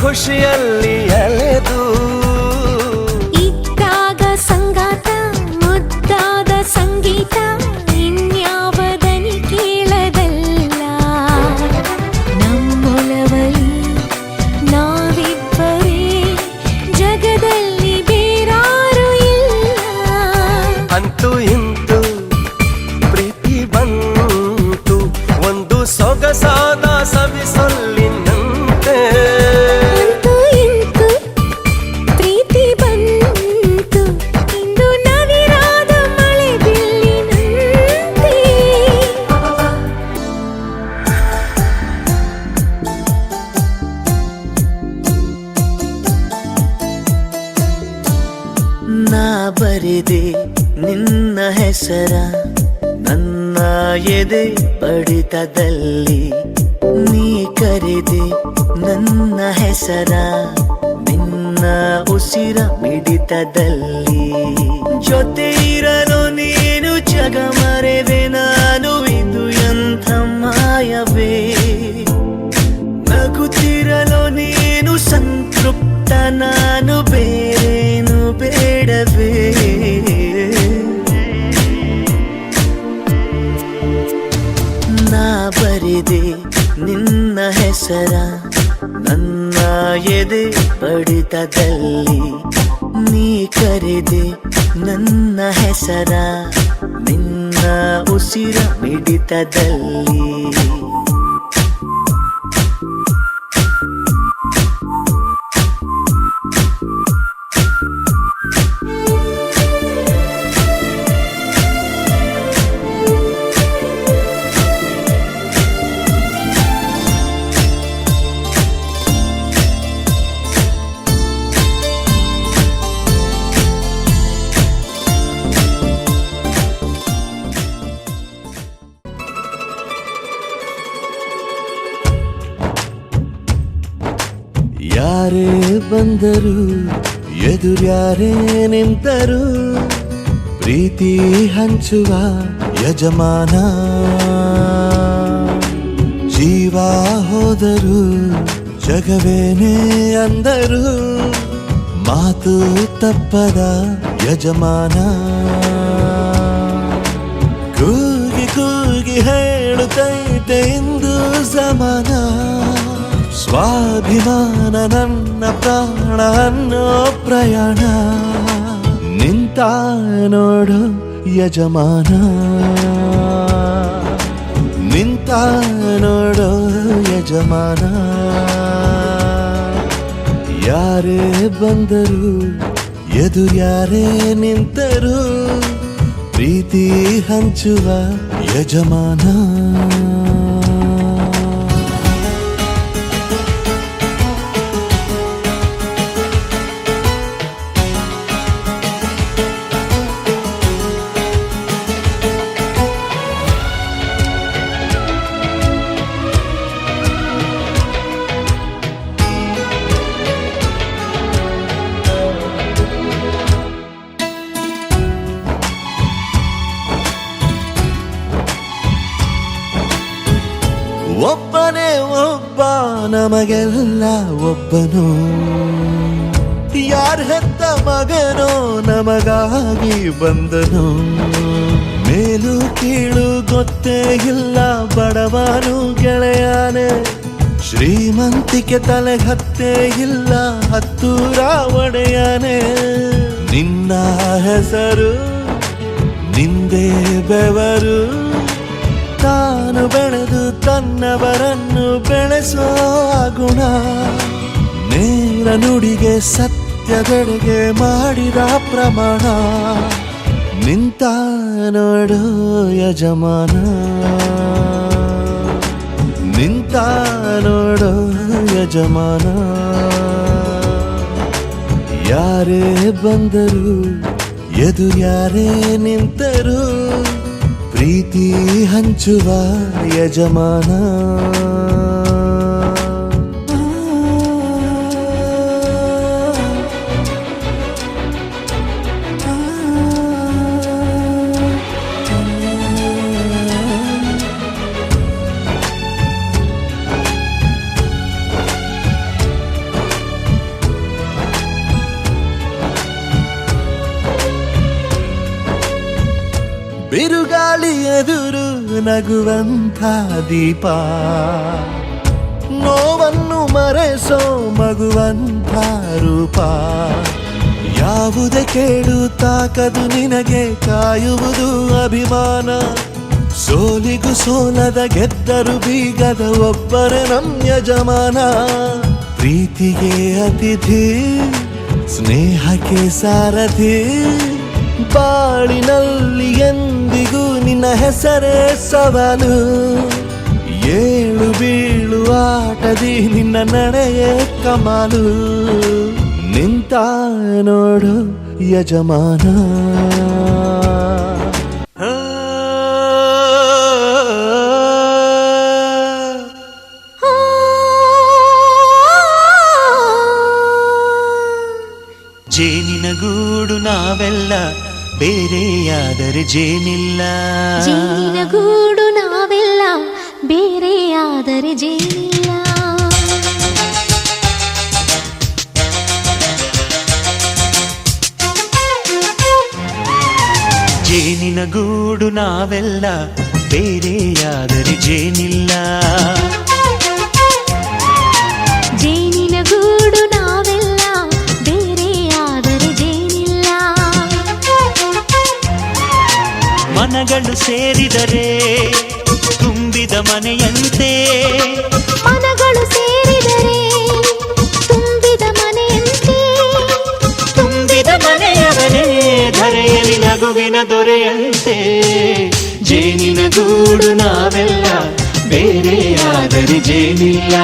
Speaker 3: ಖುಷಿಯಲ್ಲಿ ಅಲೆದು
Speaker 7: ಇದ್ದಾಗ ಸಂಗಾತ ಮುದ್ದಾದ ಸಂಗೀತ ಇನ್ಯಾವದನಿ ಕೇಳದಲ್ಲ ನಮ್ಮೊಲವಲಿ ನಾವಿಬ್ಬರೇ ಜಗದಲ್ಲಿ ಬೇರಾರು ಇಲ್ಲ
Speaker 3: ಅಂತೂ ಇಂತು ಪ್ರೀತಿ ಬಂತು ಒಂದು ಸೊಗಸಾದ ಸವಿಸೊಲ್ಲಿನಂತೆ
Speaker 7: ಅಂತೂ ಇಂತೂ ಪ್ರೀತಿ ಬಂತು ಇಂದು ನವಿರಾದ ಮಳೆ ಬಿಲ್ಲಿನಂತೆ
Speaker 1: ನಾ ಬರೆದೆ ನಿನ್ನ ಹೆಸರ ನನ್ನ ಎದೆ ಬಡಿತದಲ್ಲಿ ನೀ ಕರೆದೆ ನನ್ನ ಹೆಸರ ನಿನ್ನ ಉಸಿರ ಮಿಡಿತದಲ್ಲಿ ಜೊತೆ ಇರಲು ನೀನು ಜಗ ಮರೆವೆ ನಾನು ಇದು ಎಂಥ ಮಾಯವೇ ನಗುತ್ತಿರಲು ನೀನು ಸಂತೃಪ್ತ ನಾನು ಬೇರೇನು ಬೇಡವೇ ನಾ ಬರೆದೆ ನಿನ್ನ ಹೆಸರ ನನ್ನ ಎದೆ ಬಡಿತದಲ್ಲಿ ನೀ ಕರೆದೆ ನನ್ನ ಹೆಸರ ನಿನ್ನ ಉಸಿರ ಮಿಡಿತದಲ್ಲಿ
Speaker 3: ಯಾರೇ ಬಂದರು ಎದುರ್ಯಾರೇ ನಿಂತರು ಪ್ರೀತಿ ಹಂಚುವ ಯಜಮಾನ ಜೀವ ಹೋದರು ಜಗವೇನೇ ಅಂದರು ಮಾತು ತಪ್ಪದ ಯಜಮಾನ ಕೂಗಿ ಕೂಗಿ ಹೇಳುತ್ತೈತೆ ಇಂದು ಸಮಾನ ಸ್ವಾಭಿಮಾನ ನನ್ನ ಪ್ರಾಣ ಅನ್ನೋ ಪ್ರಯಾಣ ನಿಂತ ನೋಡು ಯಜಮಾನ ನಿಂತ ನೋಡು ಯಜಮಾನ ಯಾರೇ ಬಂದರು ಎದುರ್ಯಾರೇ ನಿಂತರು ಪ್ರೀತಿ ಹಂಚುವ ಯಜಮಾನ ಒಬ್ಬನೇ ಒಬ್ಬ ನಮಗೆಲ್ಲ ಒಬ್ಬನು ಯಾರ ಹೆತ್ತ ಮಗನೋ ನಮಗಾಗಿ ಬಂದನು ಮೇಲು ಕೀಳು ಗೊತ್ತೇ ಇಲ್ಲ ಬಡವನು ಗೆಳೆಯಾನೆ ಶ್ರೀಮಂತಿಕೆ ತಲೆ ಹತ್ತೇ ಇಲ್ಲ ಹತ್ತೂರ ಒಡೆಯಾನೆ ನಿನ್ನ ಹೆಸರು ನಿಂದೇ ಬೆವರು ತಾನು ಬೆಳೆದು ತನ್ನವರನ್ನು ಬೆಳೆಸೋ ಗುಣ ನೇರ ನುಡಿಗೆ ಸತ್ಯದೆಡೆಗೆ ಮಾಡಿದ ಪ್ರಮಾಣ ನಿಂತ ನೋಡು ಯಜಮಾನ ನಿಂತ ನೋಡು ಯಜಮಾನ ಯಾರೇ ಬಂದರು ಎದುರ್ಯಾರೇ ನಿಂತರು ಪ್ರೀತಿ ಹಂಚುವ ಯಜಮಾನ ಗಾಳಿ ಎದುರು ನಗುವಂಥ ದೀಪ, ನೋವನ್ನು ಮರೆಸೋ ಮಗುವಂಥ ರೂಪ. ಯಾವುದೇ ಕೇಳು ತಾಕದು ನಿನಗೆ ಕಾಯುವುದು ಅಭಿಮಾನ. ಸೋಲಿಗೂ ಸೋಲದ ಗೆದ್ದರು ಬೀಗದ ಒಬ್ಬರೇ ನಮ್ ಯಜಮಾನ. ಪ್ರೀತಿಗೆ ಅತಿಥಿ, ಸ್ನೇಹಕ್ಕೆ ಸಾರಥಿ, ಬಾಳಿನಲ್ಲಿ ಎಂದಿಗೂ ನಿನ್ನ ಹೆಸರೇ ಸವಾಲು. ಏಳು ಬೀಳು ಆಟದಿ ನಿನ್ನ ನಡೆಯೇ ಕಮಾಲು. ನಿಂತ ನೋಡು ಯಜಮಾನ.
Speaker 6: ಜೇನಿನ ಗೂಡು ನಾವೆಲ್ಲ, ಬೇರೆಯಾದರೆ ಜೇನಿಲ್ಲ.
Speaker 2: ಜೇನಿನ ಗೂಡು ನಾವೆಲ್ಲ, ಬೇರೆಯಾದರೆ ಜೇನಿಲ್ಲ.
Speaker 6: ಜೇನಿನ ಗೂಡು ನಾವೆಲ್ಲ, ಬೇರೆಯಾದರೆ ಜೇನಿಲ್ಲ.
Speaker 2: ಜೇನಿನ ಗೂಡು ನಾವೆಲ್ಲ, ಬೇರೆಯಾದರೆ ಜೇನಿಲ್ಲ.
Speaker 6: ಮನಗಳು ಸೇರಿದರೆ ತುಂಬಿದ ಮನೆಯಂತೆ.
Speaker 2: ಮನಗಳು ಸೇರಿದರೆ ತುಂಬಿದ ಮನೆಯಂತೆ.
Speaker 6: ತುಂಬಿದ ಮನೆಯವನೇ ಧರೆಯಲ್ಲಿ ನಗುವಿನ ದೊರೆಯಂತೆ. ಜೇನಿನ ಗೂಡು ನಾವೆಲ್ಲ, ಬೇರೆಯಾದರೆ ಜೇನಿಲ್ಲ.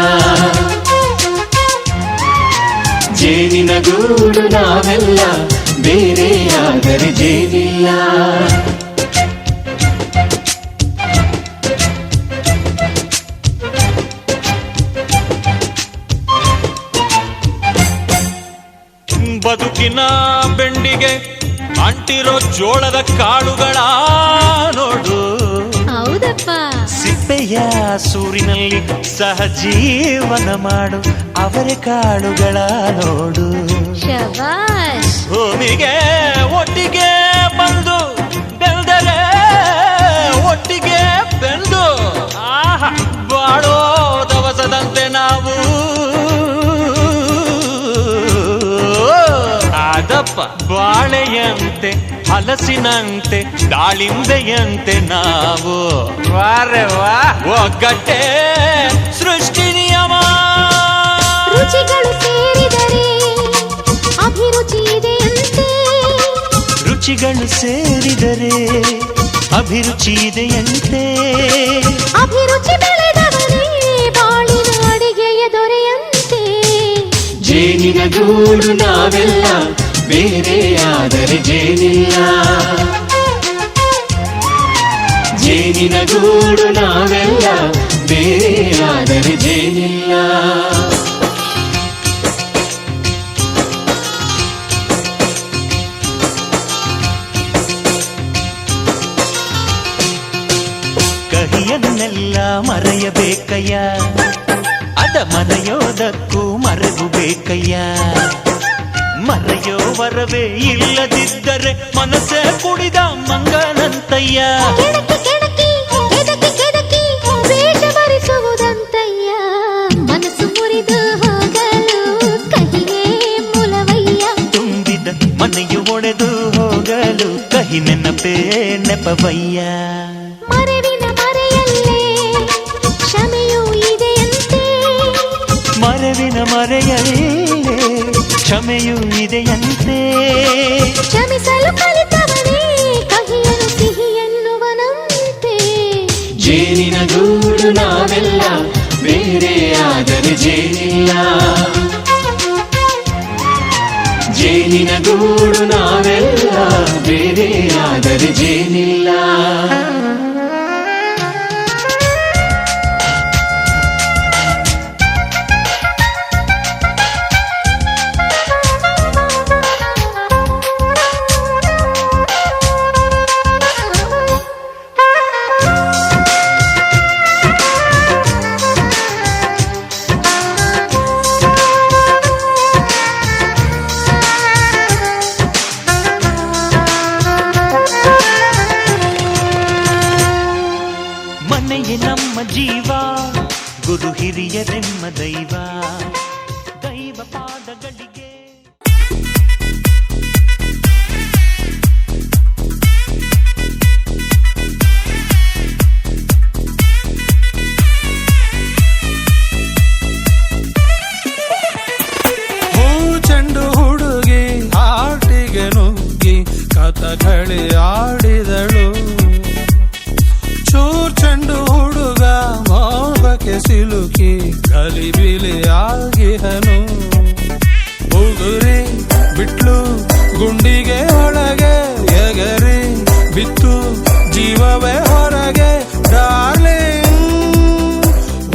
Speaker 6: ಜೇನಿನ ಗೂಡು ನಾವೆಲ್ಲ, ಬೇರೆಯಾದರೆ ಜೇನಿಲ್ಲ. ಬದುಕಿನ ಬೆಂಡಿಗೆ ಅಂಟಿರೋ ಜೋಳದ ಕಾಳುಗಳ ನೋಡು.
Speaker 2: ಹೌದಪ್ಪ.
Speaker 6: ಸಿಪ್ಪೆಯ ಸೂರಿನಲ್ಲಿ ಸಹಜೀವನ ಮಾಡು ಅವರೆ ಕಾಳುಗಳ ನೋಡು.
Speaker 2: ಶಬಾಷ್.
Speaker 6: ಭೂಮಿಗೆ ಒಟ್ಟಿಗೆ ಬಂದು ಬೆಳೆದರೆ ಒಟ್ಟಿಗೆ ಬೆಂದು ಬಾಳೋ ದವಸದಂತೆ ನಾವು. ಅದಪ್ಪ ಬಾಳೆಯಂತೆ ಹಲಸಿನಂತೆ ದಾಳಿಂಬೆಯಂತೆ ನಾವು. ವಾರೆ ವಾ ಒಗ್ಗಟ್ಟೆ ಸೃಷ್ಟಿ ನಿಯಮ.
Speaker 2: ರುಚಿಗಳು ಸೇರಿದರೆ ಅಭಿರುಚಿ ಇದೆಯಂತೆ.
Speaker 6: ರುಚಿಗಳು ಸೇರಿದರೆ ಅಭಿರುಚಿ ಇದೆಯಂತೆ.
Speaker 2: ಅಭಿರುಚಿ ಬೆಳೆದವನೇ ಬಾಳಿನ ಅಡಿಗೆಯ ದೊರೆಯಂತೆ.
Speaker 6: ಜೇನಿನ ಗೂಡು ನಾವೆಲ್ಲ, ಬೇರೆಯಾದರೆ ಜೇನಿಲ್ಲ. ಜೇನಿನ ಗೂಡು ನಾವೆಲ್ಲ, ಬೇರೆಯಾದರೆ ಜೇನಿಲ್ಲ. ಕಹಿಯನ್ನೆಲ್ಲ ಮರೆಯಬೇಕಯ್ಯ, ಅದ ಮರೆಯೋದಕ್ಕೂ ಮರೆವು ಬೇಕಯ್ಯ. ಮರೆಯೋ ವರವೇ ಇಲ್ಲದಿದ್ದರೆ ಮನಸ್ಸೇ ಕುಡಿದ ಮಂಗನಂತಯ್ಯ.
Speaker 2: ಕೆಣಕಿ ಕೆಣಕಿ ಕೆದಕಿ ಕೆದಕಿ ವೇಷ ಭರಿಸುವುದಂತಯ್ಯ. ಮನಸ್ಸು ಮುರಿದು ಹೋಗಲು ಕಹಿಯೇ ಮೂಲವಯ್ಯ.
Speaker 6: ತುಂಬಿದ ಮನೆಯು ಒಡೆದು ಹೋಗಲು ಕಹಿ ನೆನಪೇ ನೆಪವಯ್ಯ.
Speaker 2: ಮರೆವಿನ ಮರೆಯಲ್ಲೇ ಕ್ಷಮೆಯೂ ಇದೆಯಂತೆ.
Speaker 6: ಮರೆವಿನ ಮರೆಯಲ್ಲೇ ಕ್ಷಮೆಯೂ ಇದೆಯಂತೆ.
Speaker 2: ಕ್ಷಮಿಸಲು ಕಲಿತವನೇ ಕಹಿಯನು ಸಿಹಿ ಎನ್ನುವನಂತೆ.
Speaker 6: ಜೇನಿನ ಗೂಡು ನಾವೆಲ್ಲ, ಬೇರೆಯಾದರೆ ಜೇನಿಲ್ಲ. ಜೇನಿನ ಗೂಡು ನಾವೆಲ್ಲ, ಬೇರೆಯಾದರೆ ಜೇನಿಲ್ಲ. ಜೀವ ಗುರು ಹಿರಿಯರೆಮ್ಮ ದೈವ ದೈವ ಪಾದಗಳಿಗೆ
Speaker 10: ಚೆಂಡು ಹುಡುಗಿ ಆಟಿಗೆ ನುಗ್ಗಿ ಕಥಕಳಿ ಆಡಿದಳು ಚೂರ್ ಚೆಂಡು ಹುಡುಗ ಮೋಹಕ್ಕೆ ಸಿಲುಕಿ ಗಲಿಬಿಲಿ ಆಗಿಹನು ಉಗುರಿ ಬಿಟ್ಲು ಗುಂಡಿಗೆ ಒಳಗೆ ಎಗರಿ ಬಿತ್ತು ಜೀವವೇ ಹೊರಗೆ ಡಾರ್ಲಿಂಗ್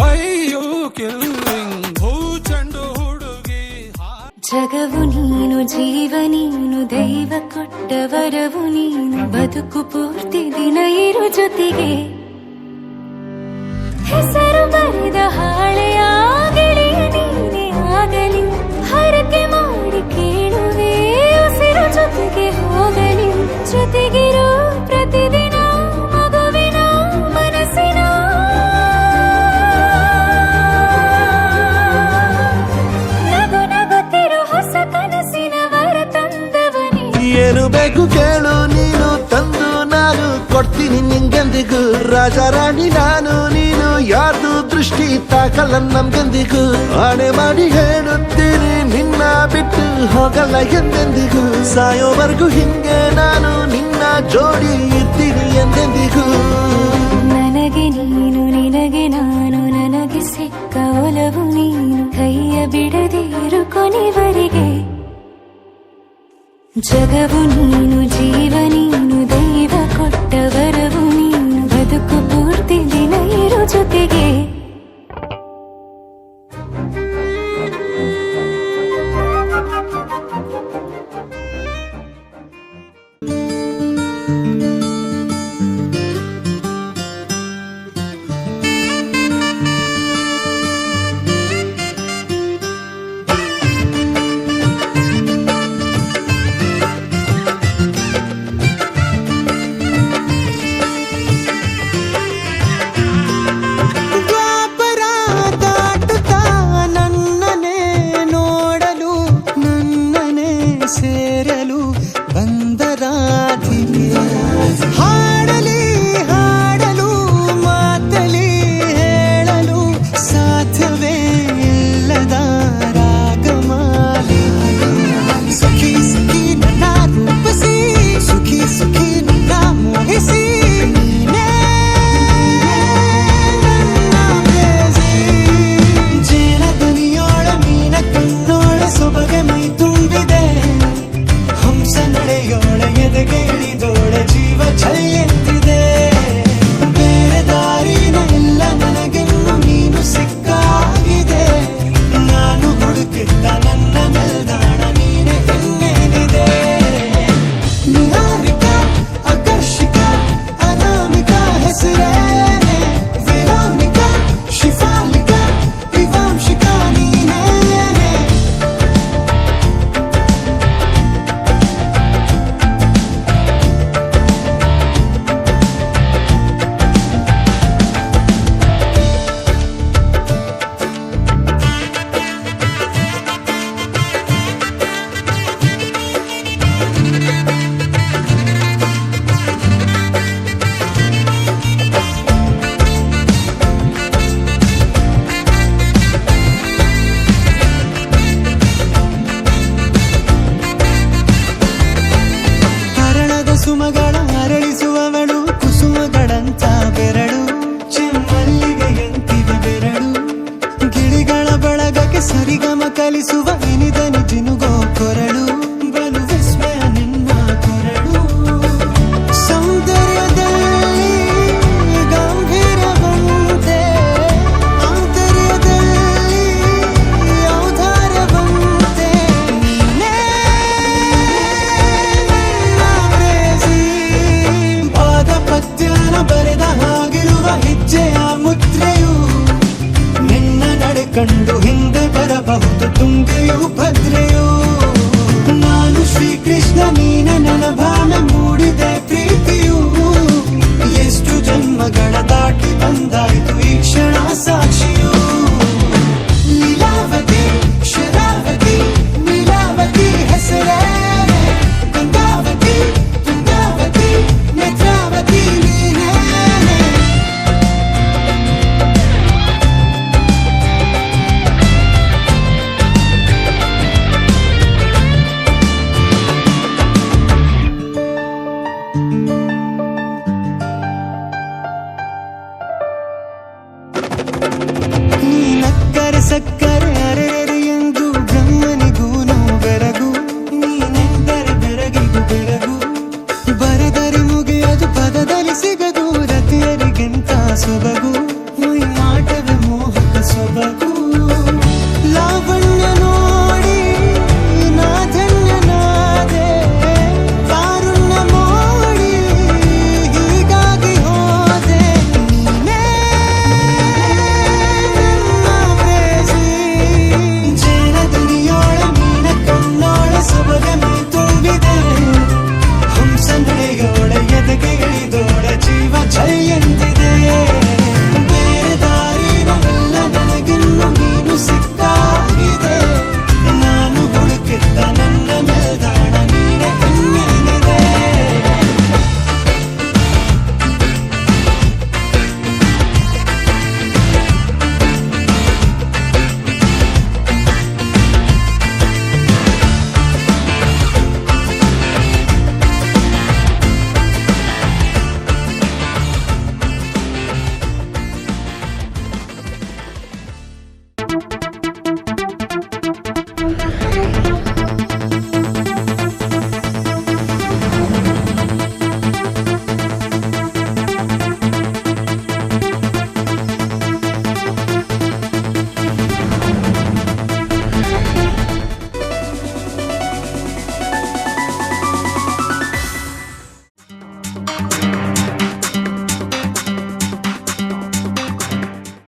Speaker 10: ವೈ ಯು ಕಿಲ್ಲಿಂಗ್ ಹೂ ಚೆಂಡು ಹುಡುಗಿ
Speaker 7: ಜಗವು ನೀನು ಜೀವ ನೀನು ದೈವ ಕೊಟ್ಟ ವರವು ನೀನು ಬದುಕು ಪೂರ್ತಿ ದಿನ ಇರು ಜೊತೆಗೆ ಹೆಸರು ಬರೆದ ಹಾಳೆಯಾಗಲಿ ನೀನೇ ಆಗಲಿ ಹರಕೆ ಮಾಡಿ ಕೇಳುವೆ ಉಸಿರು ಜೊತೆಗೆ ಹೋಗಲಿ ಜೊತೆಗಿರೋ ಪ್ರತಿದಿನ ಮಗುವಿನ ಮನಸ್ಸಿನ ನಗು ನಗುತ್ತಿರು ಹೊಸ ಕನಸಿನ ವರ ತಂದವನೇ
Speaker 3: ಏನು ಬೇಕು ಕೇಳು ನೀನು ತಂದು ನಾನು ಕೊಡ್ತೀನಿ ನಿಂಗೆಂದಿಗೂ ರಾಜ ರಾಣಿ ನಾನು ನೀನು ಯಾರ್ದು ದೃಷ್ಟಿ ತಾಕಲ್ಲ ನಮ್ಗೆಂದಿಗೂ ಆಣೆ ಮಾಡಿ ಹೇಳುತ್ತೀನಿ ನಿನ್ನ ಬಿಟ್ಟು ಹೋಗಲ್ಲ ಎಂದೆಂದಿಗೂ ಸಾಯೋವರೆಗೂ ಹಿಂಗೆ ನಾನು ನಿನ್ನ ಜೋಡಿ ಇರ್ತೀನಿ ಎಂದೆಂದಿಗೂ
Speaker 7: ನನಗೆ ನೀನು ನಿನಗೆ ನಾನು ನನಗೆ ಸಿಕ್ಕ ಒಲವು ನೀನು ಕೈಯ ಬಿಡದಿರು ಕೊನೆವರೆಗೆ ಜಗವು ನೀನು ಜೀವ ನೀನು ದೈವ ಕೊಟ್ಟ ವರವು ನೀನು ಬದುಕು ಪೂರ್ತಿ ದಿನ ಇರು ಜೊತೆಗೆ
Speaker 6: ಸೇರಲು ಬಂದರಾಧಿಕೆ ಹಾಡಲಿ ಹಾಡಲು ಮಾತಲಿ ಹೇಳಲು ಸಾಧ್ಯವೇ ಇಲ್ಲದ ರಾಗಮಾಲಿ ಸುಖಿ ಸುಖಿ ನನ್ನ ರೂಪಿಸಿ ಸುಖಿ ಸುಖಿ ನನ್ನ ಮೋಹಿಸಿ ನೀನೇ ನನ್ನ ಪ್ರೇಯಸಿ ಜೇನ ದನಿಯೋಳ ಮೀನ ಕಣ್ಣೋಳ ಸೊಬಗೆ ಮೈ ತುಂಬಿದೆ ಹಂಸ ನಡೆಯೋಳ ಎದೆಗೆ ಇಳಿದೋಳ ಜೀವ ಚಲಿಯೆಂದಿದೆ ಬೇರೆ ದಾರಿನ ಇಲ್ಲ ನನಗೆನ್ನು ನೀನು ಸಿಕ್ಕಾಗಿದೆ ನಾನು ಹುಡುಕಿದ್ದ ನನ್ನ ನಿಲ್ದಾಣ ನೀನೆ ಇನ್ನೇನಿದೆ ನಿಹಾರಿಕ ಆಕರ್ಷಿಕ ಅನಾಮಿಕ ಹೆಸರೇನೆ ವೆರೋನಿಕ ಶಿಫಾಲಿಕ ವಿವಾಂಶಿಕ ನೀನೇನೆ ಹರಣದ ಸುಮಗಳ ಅರಳಿಸುವವಳು ಕುಸುಮಗಳಂತ ಬೆರಳು ಚೆಮ್ಮಲ್ಲಿಗೆಯಂತಿವೆ ಬೆರಳು ಗಿಳಿಗಳ ಬಳಗಕ್ಕೆ ಸರಿಗಮ ಕಲಿಸುವ ಇನಿದನಿ ಜಿನುಗೋ ಕೊರಳು ಬಲು ವಿಸ್ಮಯ ನಿನ್ನ ಕೊರಳು ಸೌಂದರ್ಯದಲ್ಲಿ ಗಂಭೀರವಂತೆ ಆಂತರ್ಯದಲ್ಲಿ ಔದಾರ್ಯವಂತೆ ನೀನೇ ಪಾದ ಪದ್ಯನ ಬರೆದ ಹಾಗಿರುವ ಹೆಜ್ಜೆಯ ಮುದ್ರೆಯು ನಿನ್ನ ನಡೆ ಕಂಡು ಹಿಂದೆ ಬರಬಹುದು ತುಂಗೆಯು ನೀನಕ್ಕರೆ ಸಕ್ಕರೆ